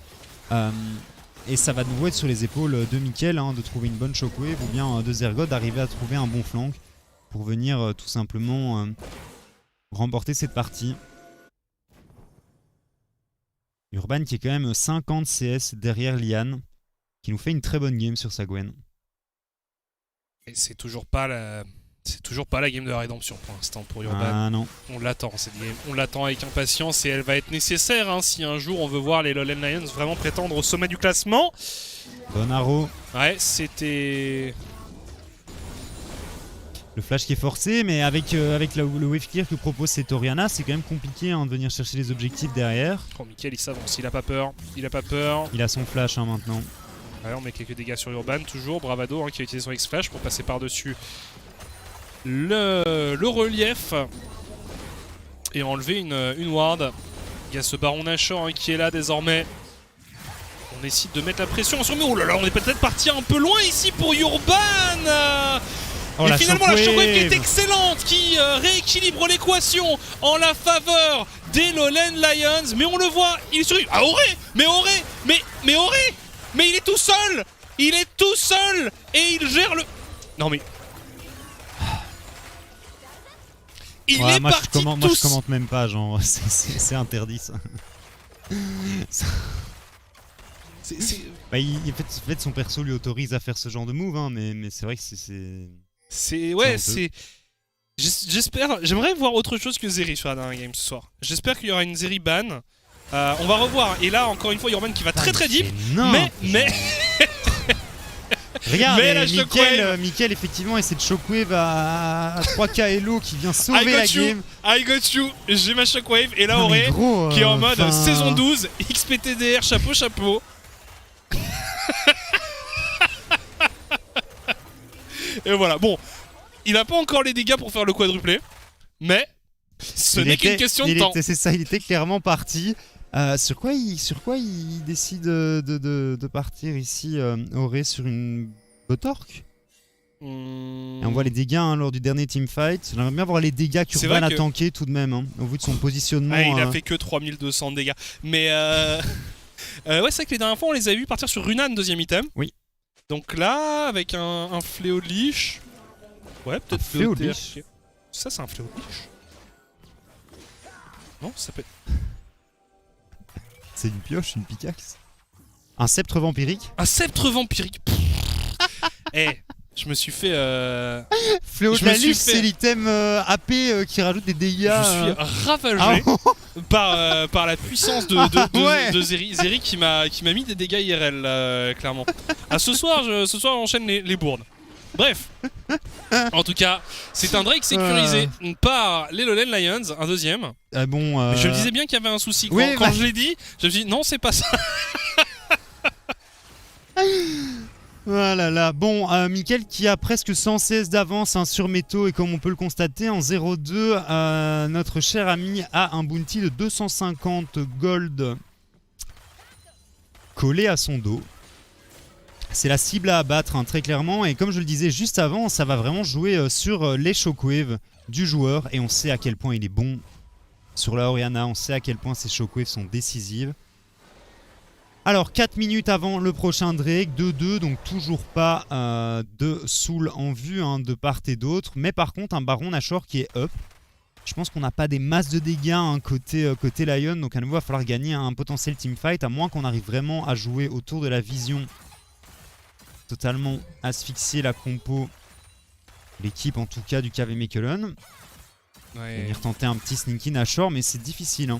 Et ça va de nouveau être sur les épaules de Mikkel hein, de trouver une bonne shockwave ou bien de Zergoth d'arriver à trouver un bon flank pour venir tout simplement remporter cette partie. Urban qui est quand même 50 CS derrière Lian, qui nous fait une très bonne game sur sa Gwen. Et c'est toujours pas la game de la rédemption pour l'instant pour Urban. Ah non. On l'attend cette game, on l'attend avec impatience et elle va être nécessaire hein, si un jour on veut voir les Lowland Lions vraiment prétendre au sommet du classement. Bon arrow. Ouais, c'était... Le flash qui est forcé, mais avec le wave clear que propose cette Orianna, c'est quand même compliqué hein, de venir chercher les objectifs derrière. Oh, Mikkel il s'avance, il a pas peur. Il a son flash hein, maintenant. Ouais, on met quelques dégâts sur Urban, toujours. Bravado hein, qui a utilisé son X-Flash pour passer par-dessus le relief et enlever une ward. Il y a ce Baron Nashor hein, qui est là désormais. On décide de mettre la pression sur nous. Oh là là, on est peut-être parti un peu loin ici pour Urban. Et finalement la shockwave qui est excellente, qui rééquilibre l'équation en la faveur des Lowland Lions. Mais on le voit, il survit. Ah Auré, mais Auré, mais il est tout seul. Il est tout seul et il gère le... Non mais... Il est parti tout seul. Moi je commente même pas, genre c'est interdit ça. Bah, en fait son perso lui autorise à faire ce genre de move, hein, mais c'est vrai que j'espère, j'aimerais voir autre chose que Zeri sur la dernière game ce soir. J'espère qu'il y aura une Zeri ban. On va revoir. Et là, encore une fois, Urban qui va très deep. Regarde, mais la Shockwave. Mickaël effectivement essaie de Shockwave à 3K Elo qui vient sauver la game. I got you, j'ai ma Shockwave et là Auré qui est en mode saison 12, XPTDR, chapeau. Et voilà, bon, il a pas encore les dégâts pour faire le quadruplé, mais ce n'est qu'une question de temps. C'est ça, il était clairement parti. Sur quoi il décide de partir ici, Auré, sur une Botork Et on voit les dégâts lors du dernier teamfight. J'aimerais bien voir les dégâts qu'Urban a tanké tout de même, au vu de son positionnement. Il a fait que 3200 de dégâts. Mais ouais, c'est vrai que les dernières fois on les a vus partir sur Runan, deuxième item. Oui. Donc là, avec un fléau de liche. Ouais, peut-être fléau de liche. Ça, c'est un fléau de liche. Non, ça peut être. C'est une pioche, une pickaxe. Un sceptre vampirique. Un sceptre vampirique. Je me suis fait. Fléau de la liche, c'est l'item AP qui rajoute des dégâts. Je suis ravagé par la puissance de Zeri. Zeri qui m'a mis des dégâts IRL, clairement. Ce soir, j'enchaîne les bourdes. Bref. En tout cas, c'est un Drake sécurisé par les Lowland Lions, un deuxième. Je me disais bien qu'il y avait un souci. Quand je l'ai dit, je me suis dit non, c'est pas ça. Voilà là. Bon, Mickaël qui a presque 100 CS d'avance sur Meto, et comme on peut le constater, en 0-2, notre cher ami a un bounty de 250 gold collé à son dos. C'est la cible à abattre, très clairement, et comme je le disais juste avant, ça va vraiment jouer sur les shockwaves du joueur, et on sait à quel point il est bon sur la Orianna, on sait à quel point ces shockwaves sont décisives. Alors 4 minutes avant le prochain Drake, 2-2, donc toujours pas de soul en vue de part et d'autre, mais par contre un Baron Nashor qui est up. Je pense qu'on n'a pas des masses de dégâts côté Lion, donc à nouveau il va falloir gagner un potentiel teamfight, à moins qu'on arrive vraiment à jouer autour de la vision, totalement asphyxier la compo, l'équipe en tout cas du KV Mechelen. Ouais. Venir tenter un petit sneaky Nashor, mais c'est difficile.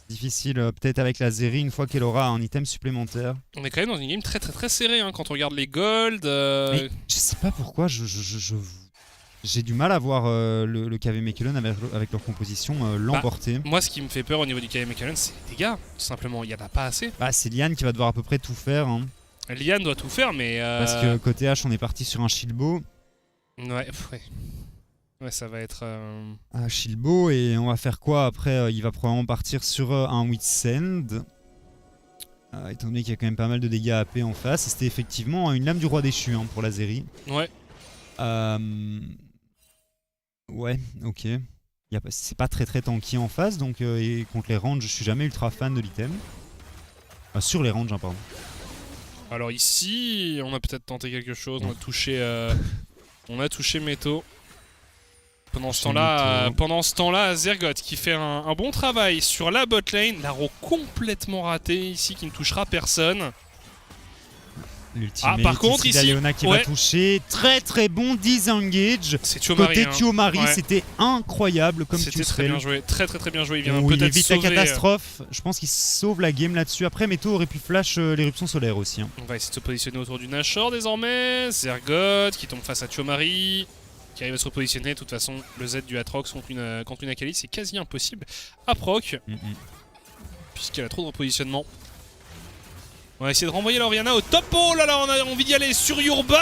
Difficile, peut-être avec la Zeri une fois qu'elle aura un item supplémentaire. On est quand même dans une game très très très serrée quand on regarde les gold. Mais je sais pas pourquoi, j'ai du mal à voir le KV Mechelen avec leur composition l'emporter. Moi, ce qui me fait peur au niveau du KV Mechelen, c'est les dégâts, tout simplement. Il n'y en a pas assez. C'est Liane qui va devoir à peu près tout faire. Liane doit tout faire, mais. Parce que côté H, on est parti sur un Shilbo. Ouais, ça va être. Shilbo, et on va faire quoi après? Il va probablement partir sur un Witsend. Étant donné qu'il y a quand même pas mal de dégâts AP en face. C'était effectivement une lame du roi déchu pour la Zeri. Ouais. Ouais, ok. C'est pas très très tanky en face, donc et contre les ranges, je suis jamais ultra fan de l'item. Sur les ranges, pardon. Alors ici, on a peut-être tenté quelque chose. On a touché Meto. Pendant ce temps-là, Zergoth qui fait un bon travail sur la botlane. L'aro complètement raté ici, qui ne touchera personne. L'ultimate, par contre ici, Leona qui va toucher. Très très bon disengage. C'est Thiomari. Côté Thiomari, c'était incroyable comme tu C'était très bien joué, très bien joué. Il vient il peut-être évite sauver la catastrophe. Je pense qu'il sauve la game là-dessus. Après, Meto aurait pu flash l'éruption solaire aussi. On va essayer de se positionner autour du Nashor désormais. Zergoth qui tombe face à Thiomari, qui arrive à se repositionner. De toute façon, le Z du Atrox contre une Akali, c'est quasi impossible à proc, puisqu'elle a trop de repositionnement. On va essayer de renvoyer l'Orianna au top. Oh là là, on a envie d'y aller sur Urban.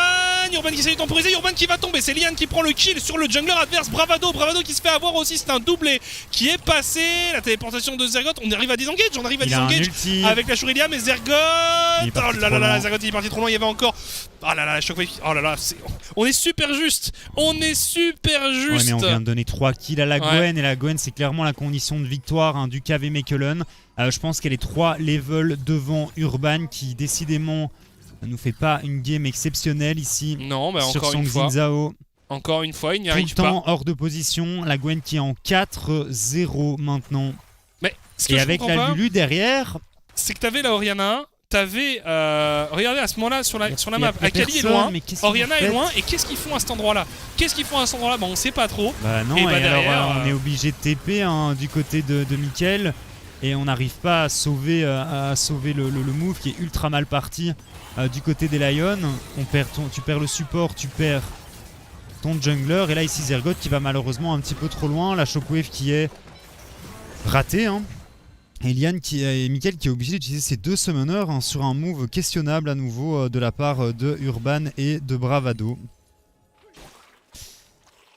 Urban qui essaie de temporiser, Urban qui va tomber. C'est Liane qui prend le kill sur le jungler adverse. Bravado qui se fait avoir aussi. C'est un doublé qui est passé. La téléportation de Zergoth. On arrive à disengage. Avec la Shurilia, mais Zergoth. Oh là là, Zergoth il est parti trop loin. Il y avait encore. Oh là là, la Shockwave. Oh là là, on est super juste. Ouais, mais on vient de donner 3 kills à la Gwen. Et la Gwen, c'est clairement la condition de victoire du KV Mechelen. Je pense qu'elle est 3 levels devant Urban, qui décidément ne nous fait pas une game exceptionnelle ici. Non, mais sur encore son une fois. Xin-Zhao. Encore une fois, il n'y arrive pas. Tout le temps hors de position. La Gwen qui est en 4-0 maintenant. Mais ce que et je avec la Lulu derrière. C'est que t'avais la Orianna. T'avais. Regardez à ce moment-là sur la map. Akali est loin. Orianna est loin. Et qu'est-ce qu'ils font à cet endroit-là? On sait pas trop. Bah non, et alors on est obligé de TP du côté de Mickaël. et on n'arrive pas à sauver le move qui est ultra mal parti du côté des Lions. Tu perds le support, tu perds ton jungler, et là ici Zergoth qui va malheureusement un petit peu trop loin, la shockwave qui est ratée, hein. Et Mickaël qui est obligé d'utiliser ses 2 summoners, hein, sur un move questionnable à nouveau de la part de Urban et de Bravado.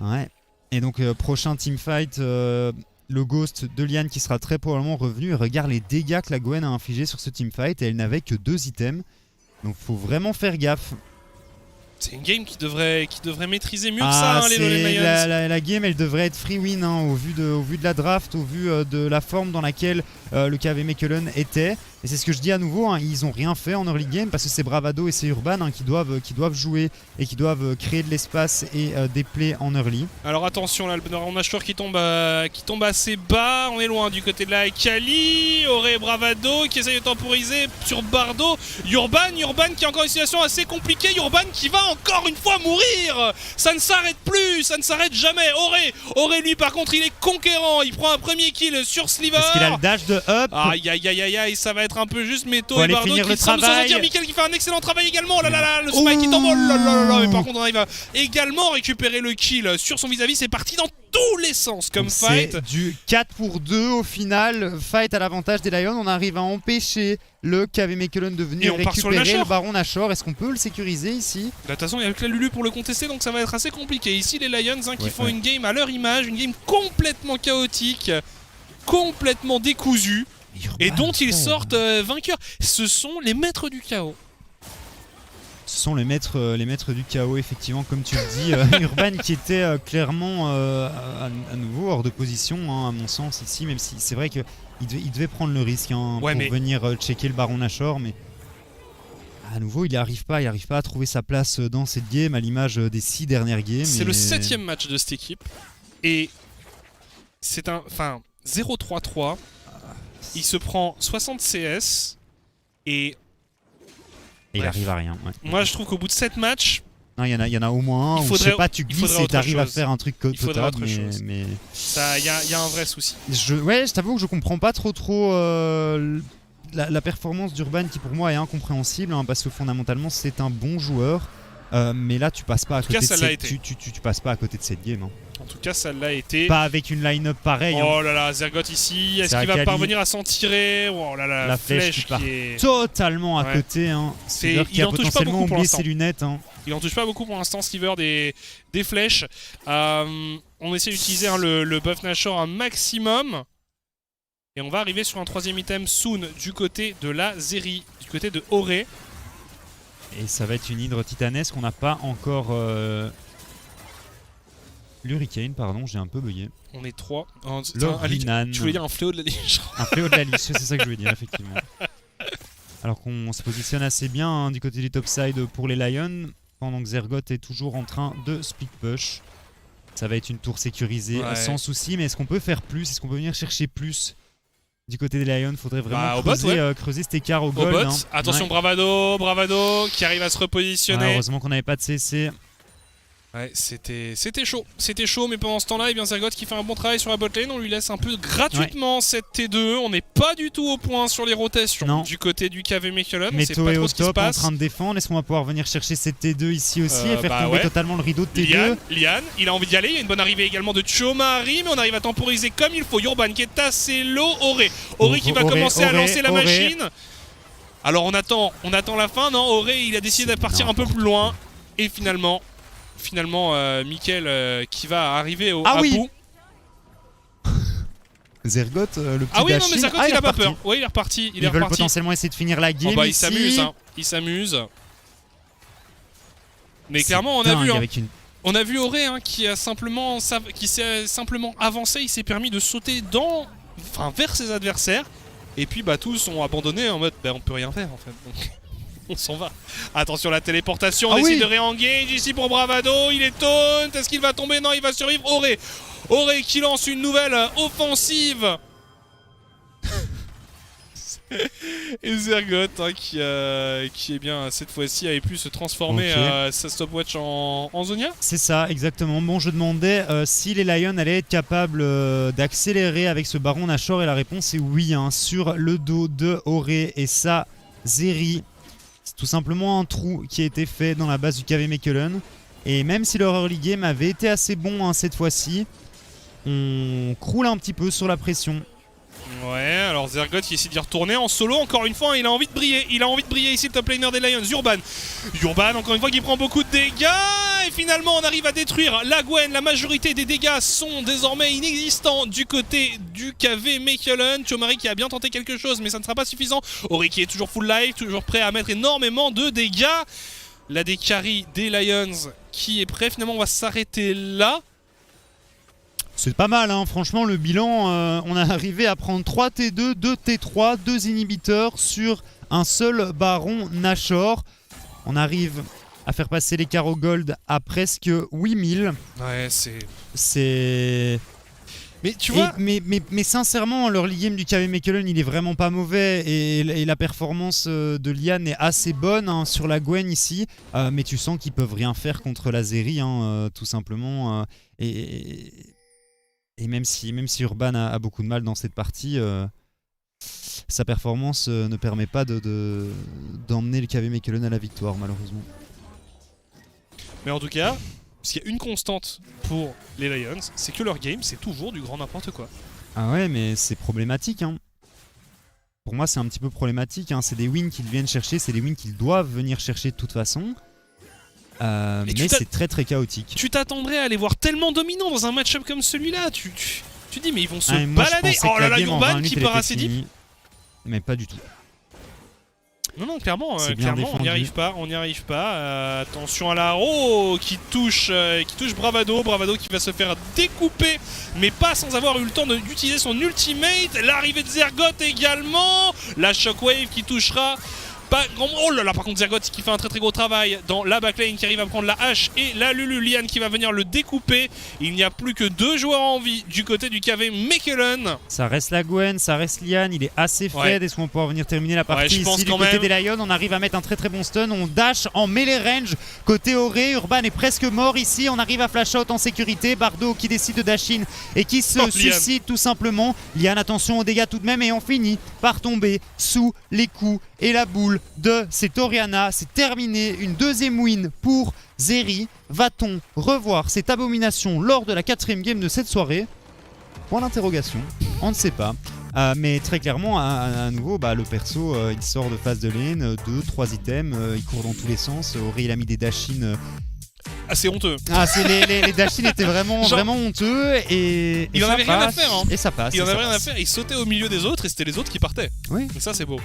Ouais. Et donc prochain teamfight, le Ghost de Liane qui sera très probablement revenu. Et regarde les dégâts que la Gwen a infligés sur ce teamfight, et elle n'avait que 2 items. Donc faut vraiment faire gaffe. C'est une game qui devrait maîtriser mieux que ça, hein, les Lions. La game, elle devrait être free win, hein, au vu de la draft, au vu de la forme dans laquelle le KV Mechelen était. Et c'est ce que je dis à nouveau, hein, ils n'ont rien fait en early game parce que c'est Bravado et c'est Urban, hein, qui doivent jouer et qui doivent créer de l'espace et des plays en early. Alors attention là, le Baron Nashor qui tombe assez bas, on est loin du côté de la Kali. Auré Bravado qui essaye de temporiser sur Bardo. Urban qui a encore une situation assez compliquée. Urban qui va encore une fois mourir. Ça ne s'arrête plus, ça ne s'arrête jamais. Auré lui par contre il est conquérant, il prend un premier kill sur Sliver. Est-ce qu'il a le dash de up? Aïe, ça va être un peu juste. Meto et Bardo qui semblent se sentir. Mickaël qui fait un excellent travail également. Oh là là, le spike qui tombe. Oh là là, mais par contre on arrive à également récupérer le kill sur son vis-à-vis. C'est parti dans tous les sens comme fight. C'est du 4 pour 2 au final. Fight à l'avantage des Lions. On arrive à empêcher le KV Mechelen de venir récupérer le Baron Nashor. Est-ce qu'on peut le sécuriser ici? De toute façon il y a que la Lulu pour le contester, donc ça va être assez compliqué. Ici les Lions, hein, qui font une game à leur image, une game complètement chaotique, complètement décousue, et dont ils sortent vainqueurs. Ce sont les maîtres du chaos. Ce sont les maîtres du chaos, effectivement, comme tu le dis. Urban qui était clairement à nouveau hors de position, hein, à mon sens, ici, même si c'est vrai qu'il devait prendre le risque, hein, pour venir checker le Baron Nashor, mais à nouveau il n'arrive pas à trouver sa place dans cette game à l'image des 6 dernières games. C'est le 7ème match de cette équipe, et c'est un 0-3-3. Il se prend 60 CS et il arrive à rien. Moi je trouve qu'au bout de 7 matchs, il y en a au moins un où, je sais pas, tu glisses et tu arrives à faire un truc total, mais il y a un vrai souci. Je t'avoue que je comprends pas trop la performance d'Urban, qui pour moi est incompréhensible, hein, parce que fondamentalement c'est un bon joueur, mais là tu passes pas à côté tu passes pas à côté de cette game, hein. En tout cas, ça l'a été. Pas avec une line-up pareille. Oh là là, Zergoth ici. Est-ce qu'il va parvenir à s'en tirer? Oh là là, la flèche qui est totalement à côté, hein. Il en touche pas beaucoup pour l'instant. Ses lunettes, hein. Il en touche pas beaucoup pour l'instant, Sliver, des flèches. On essaie d'utiliser, hein, le buff Nashor un maximum. Et on va arriver sur un 3ème item soon du côté de la Zeri, du côté de Auré. Et ça va être une hydre titanesque. On n'a pas encore... L'Hurricane, pardon, j'ai un peu bugué. On est 3. Tu voulais dire un fléau de la liche? Un fléau de la liche, c'est ça que je voulais dire, effectivement. Alors qu'on se positionne assez bien, hein, du côté du topside pour les Lions, pendant que Zergoth est toujours en train de split push. Ça va être une tour sécurisée sans souci, mais est-ce qu'on peut faire plus? Est-ce qu'on peut venir chercher plus du côté des Lions? Faudrait vraiment creuser cet écart au gold. Hein. Attention, Bravado qui arrive à se repositionner. Heureusement qu'on n'avait pas de CC. Ouais, c'était chaud, mais pendant ce temps-là, Zergoth qui fait un bon travail sur la botlane, on lui laisse un peu gratuitement cette T2. On n'est pas du tout au point sur les rotations du côté du KV Mechelen. Meto est au top en train de défendre. Est-ce qu'on va pouvoir venir chercher cette T2 ici aussi et faire tomber totalement le rideau de T2? Liane, il a envie d'y aller. Il y a une bonne arrivée également de Chomari, mais on arrive à temporiser comme il faut. Urban qui est assez low. Auré qui va commencer à lancer la machine. Alors on attend la fin. Non, Auré il a décidé de partir un peu plus loin. Et finalement Mickaël qui va arriver à bout. Zergoth, le petit non, mais Zergoth il a pas peur. Oui, il est reparti. Ils veulent potentiellement essayer de finir la game. Il s'amuse, hein. Il s'amuse. Mais clairement, on a vu Auré, hein, qui s'est simplement avancé. Il s'est permis de sauter vers ses adversaires. Et puis tous ont abandonné en mode on peut rien faire en fait. Donc... on s'en va. Attention la téléportation, on décide de réengage ici pour Bravado, il est taunt, est-ce qu'il va tomber? Non, il va survivre. Auré qui lance une nouvelle offensive. Et Zergoth qui est bien cette fois-ci avait pu se transformer sa stopwatch en Zonia. C'est ça, exactement. Bon, je demandais si les Lions allaient être capables d'accélérer avec ce Baron Nashor et la réponse est oui. Sur le dos de Auré et sa Zeri, c'est tout simplement un trou qui a été fait dans la base du KV Mechelen. Et même si leur early game avait été assez bon cette fois-ci, on croule un petit peu sur la pression. Ouais, alors Zergoth qui essaie d'y retourner en solo, encore une fois, il a envie de briller. Il a envie de briller ici, le top laner des Lions, Urban, encore une fois, qui prend beaucoup de dégâts. Et finalement, on arrive à détruire la Gwen. La majorité des dégâts sont désormais inexistants du côté du KV Mechelen. Chomari qui a bien tenté quelque chose, mais ça ne sera pas suffisant. Ori qui est toujours full life, toujours prêt à mettre énormément de dégâts. La carry des Lions qui est prêt. Finalement, on va s'arrêter là. C'est pas mal, franchement, le bilan, on a arrivé à prendre 3 T2, 2 T3, 2 inhibiteurs sur un seul Baron Nashor. On arrive à faire passer les carreaux gold à presque 8000. Ouais, c'est... Mais tu vois... Mais sincèrement, l'early game du KV Mechelen, il est vraiment pas mauvais et la performance de Lian est assez bonne sur la Gwen ici. Mais tu sens qu'ils peuvent rien faire contre la Zeri, tout simplement. Et même si Urban a beaucoup de mal dans cette partie, sa performance ne permet pas d'emmener le KV Mechelen à la victoire, malheureusement. Mais en tout cas, s'il y a une constante pour les Lions, c'est que leur game, c'est toujours du grand n'importe quoi. Ah ouais, mais c'est problématique. Pour moi, c'est un petit peu problématique. C'est des wins qu'ils viennent chercher, c'est des wins qu'ils doivent venir chercher de toute façon. Mais c'est très très chaotique. Tu t'attendrais à les voir tellement dominants dans un match-up comme celui-là. Tu dis mais ils vont se balader. Oh là là, Urban qui part assez deep. Mais pas du tout. Non, clairement, on n'y arrive pas. Attention à la qui touche Bravado. Bravado qui va se faire découper, mais pas sans avoir eu le temps d'utiliser son ultimate. L'arrivée de Zergoth également. La Shockwave qui touchera. Oh là là, par contre Zergoth qui fait un très très gros travail dans la backlane, qui arrive à prendre la hache et la Lulu. Lian qui va venir le découper. Il n'y a plus que 2 joueurs en vie du côté du KV Mechelen. Ça reste la Gwen, ça reste Lian, il est assez fade. Est-ce qu'on va pouvoir venir terminer la partie ici du côté des Lions? On arrive à mettre un très très bon stun, on dash en melee range côté Auré. Urban est presque mort ici, on arrive à flash out en sécurité. Bardo qui décide de dash in et qui se suicide tout simplement. Lian, attention aux dégâts tout de même, et on finit par tomber sous les coups et la boule de cette Orianna. C'est terminé, une deuxième win pour Zeri. Va-t-on revoir cette abomination lors de la 4ème game de cette soirée? Point d'interrogation, on ne sait pas. Mais très clairement, à nouveau, le perso, il sort de phase de lane, 2-3 items, il court dans tous les sens. Ori, il a mis des dash-in... assez honteux. Les dash-in étaient vraiment honteux et il en avait rien à faire. Et ça passe. Il en avait rien à faire, il sautait au milieu des autres et c'était les autres qui partaient. Oui. Et ça c'est beau.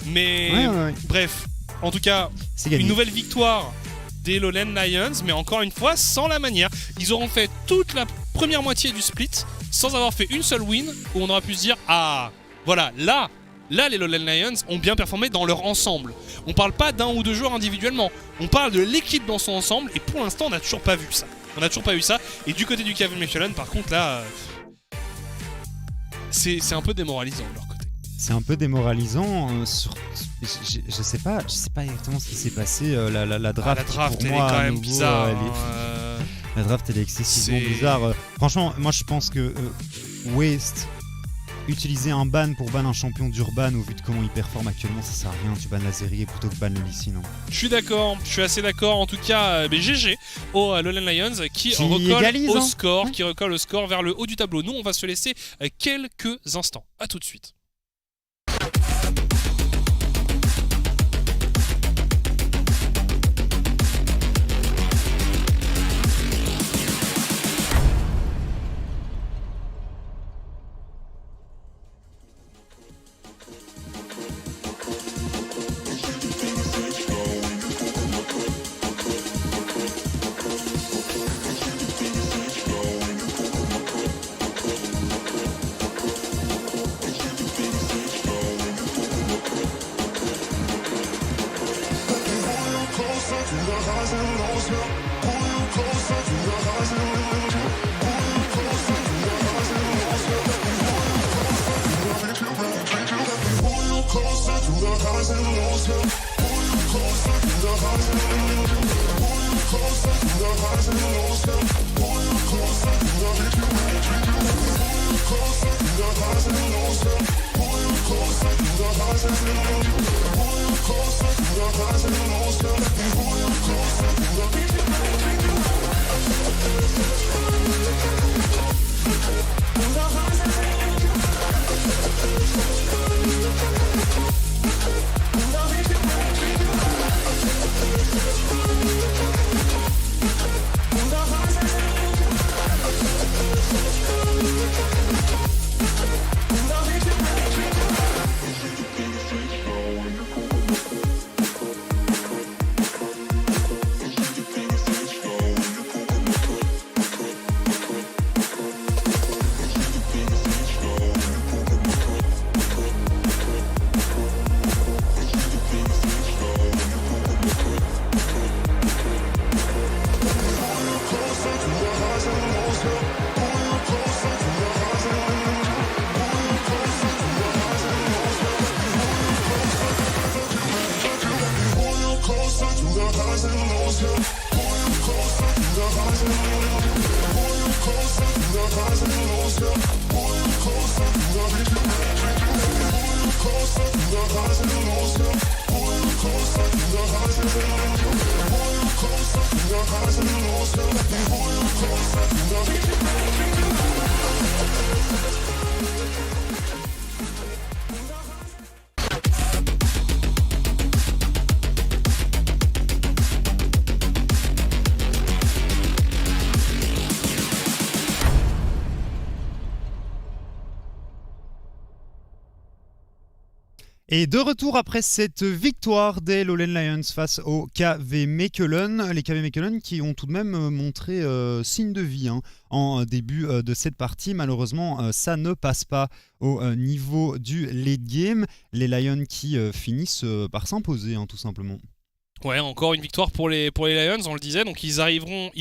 Mais ouais. Bref, en tout cas, une nouvelle victoire des Lowland Lions, mais encore une fois sans la manière. Ils auront fait toute la première moitié du split sans avoir fait une seule win où on aura pu se dire ah voilà, là les Lowland Lions ont bien performé dans leur ensemble. On parle pas d'un ou deux joueurs individuellement, on parle de l'équipe dans son ensemble, et pour l'instant on n'a toujours pas vu ça. Et du côté du KV Mechelen, par contre là, c'est un peu démoralisant de leur côté. C'est un peu démoralisant. Je sais pas exactement ce qui s'est passé. La draft, pour elle moi, est quand même bizarre. La draft, elle est excessivement bizarre. Franchement, moi je pense que Waste, utiliser un ban pour ban un champion d'Urban, au vu de comment il performe actuellement, ça sert à rien. Tu ban la Zeri plutôt que ban le Lee Sin. Je suis d'accord, je suis assez d'accord. En tout cas, GG aux Lowland Lions qui recolle au score vers le haut du tableau. Nous, on va se laisser quelques instants. À tout de suite. Et de retour après cette victoire des Lowland Lions face aux KV Mechelen, les KV Mechelen qui ont tout de même montré signe de vie en début de cette partie. Malheureusement, ça ne passe pas au niveau du late game. Les Lions qui finissent par s'imposer, tout simplement. Ouais, encore une victoire pour les Lions, on le disait. Donc ils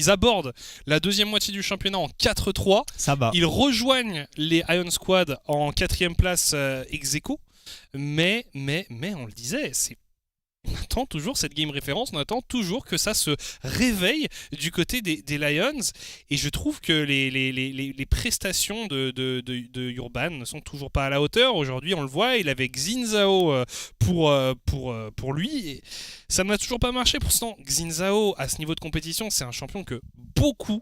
abordent la deuxième moitié du championnat en 4-3. Ça va. Ils rejoignent les Iron Squad en 4e place ex-aequo. Mais on le disait, on attend toujours cette game référence, on attend toujours que ça se réveille du côté des Lions. Et je trouve que les prestations de Urban ne sont toujours pas à la hauteur. Aujourd'hui, on le voit, il avait Xin Zhao pour lui. Et ça n'a toujours pas marché. Pourtant, Xin Zhao, à ce niveau de compétition, c'est un champion que beaucoup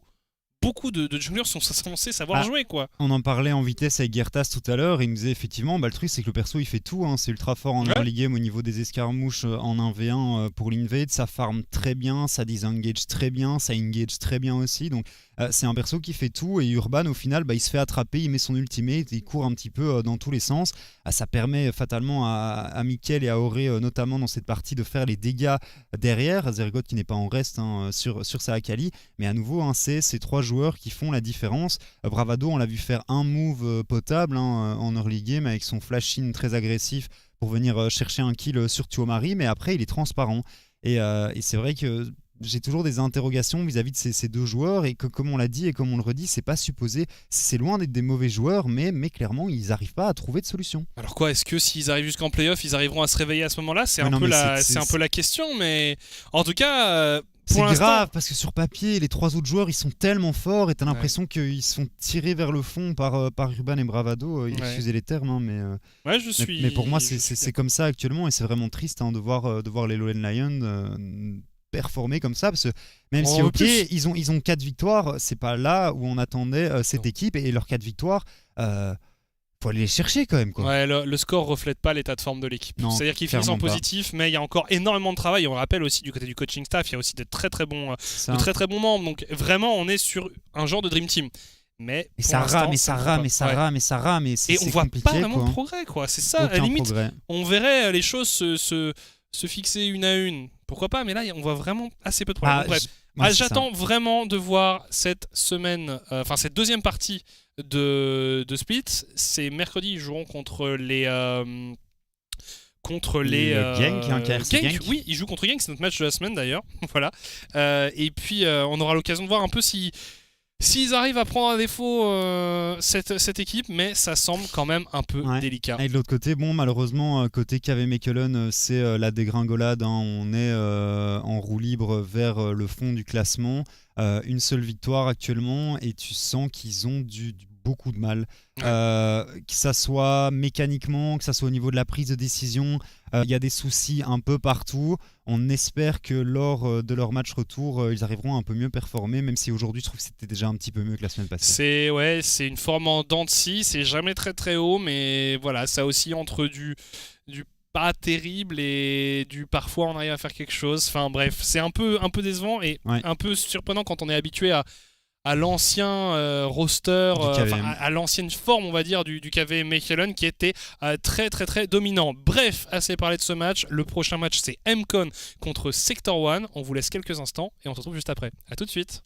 de junglers sont censés savoir jouer, quoi. On en parlait en vitesse avec Gertas tout à l'heure, il nous disait effectivement le truc c'est que le perso il fait tout, c'est ultra fort en early game au niveau des escarmouches en 1v1 pour l'invade, ça farm très bien, ça disengage très bien, ça engage très bien aussi, donc c'est un perso qui fait tout. Et Urban au final il se fait attraper, il met son ultimate, il court un petit peu dans tous les sens, ça permet fatalement à Mikkel et à Auré notamment dans cette partie de faire les dégâts derrière. Zergoth qui n'est pas en reste sur sa Akali, mais à nouveau c'est ces trois joueurs qui font la différence. Bravado on l'a vu faire un move potable en early game avec son flash-in très agressif pour venir chercher un kill sur Tuomari, mais après il est transparent et c'est vrai que j'ai toujours des interrogations vis-à-vis de ces deux joueurs, et que, comme on l'a dit et comme on le redit, c'est pas supposé, c'est loin d'être des mauvais joueurs, mais clairement ils n'arrivent pas à trouver de solution. Alors quoi, est-ce que s'ils arrivent jusqu'en playoff, ils arriveront à se réveiller à ce moment-là? C'est un peu la question, mais en tout cas... c'est grave parce que sur papier, les trois autres joueurs ils sont tellement forts et t'as l'impression qu'ils sont tirés vers le fond par Urban et Bravado. Excusez les termes, mais pour moi c'est comme ça actuellement, et c'est vraiment triste de voir les Lowland Lions performer comme ça, parce que même si ils ont 4 victoires, c'est pas là où on attendait cette équipe, et leurs 4 victoires faut aller les chercher quand même, quoi. Ouais, le score reflète pas l'état de forme de l'équipe. C'est-à-dire qu'ils finissent en positif, mais il y a encore énormément de travail. On le rappelle aussi du côté du coaching staff, il y a aussi de très très bons membres. Donc vraiment, on est sur un genre de dream team. Mais ça rame, et ça rame, et on voit pas vraiment de progrès, quoi. C'est ça. À la limite, on verrait les choses se fixer une à une. Pourquoi pas, mais là on voit vraiment assez peu de problèmes. Bref, j'attends vraiment de voir cette semaine, cette deuxième partie de Split. C'est mercredi, ils joueront contre les Genk. Oui, ils jouent contre Genk, c'est notre match de la semaine d'ailleurs. Voilà. Et puis on aura l'occasion de voir un peu si s'ils arrivent à prendre à défaut cette équipe, mais ça semble quand même un peu délicat. Et de l'autre côté, bon, malheureusement, côté KV Mechelen, c'est la dégringolade. On est en roue libre vers le fond du classement. Une seule victoire actuellement, et tu sens qu'ils ont beaucoup de mal. Que ça soit mécaniquement, que ça soit au niveau de la prise de décision, il y a des soucis un peu partout. On espère que lors de leur match retour, ils arriveront à un peu mieux performer, même si aujourd'hui je trouve que c'était déjà un petit peu mieux que la semaine passée. C'est une forme en dents de scie, c'est jamais très très haut, mais voilà, ça aussi entre du pas terrible et du parfois on arrive à faire quelque chose. Enfin bref, c'est un peu décevant et un peu surprenant quand on est habitué à l'ancien roster, à l'ancienne forme, on va dire, du KV Mechelen qui était très très très dominant. Bref, assez parlé de ce match. Le prochain match, c'est MCon contre Sector 1. On vous laisse quelques instants et on se retrouve juste après. À tout de suite.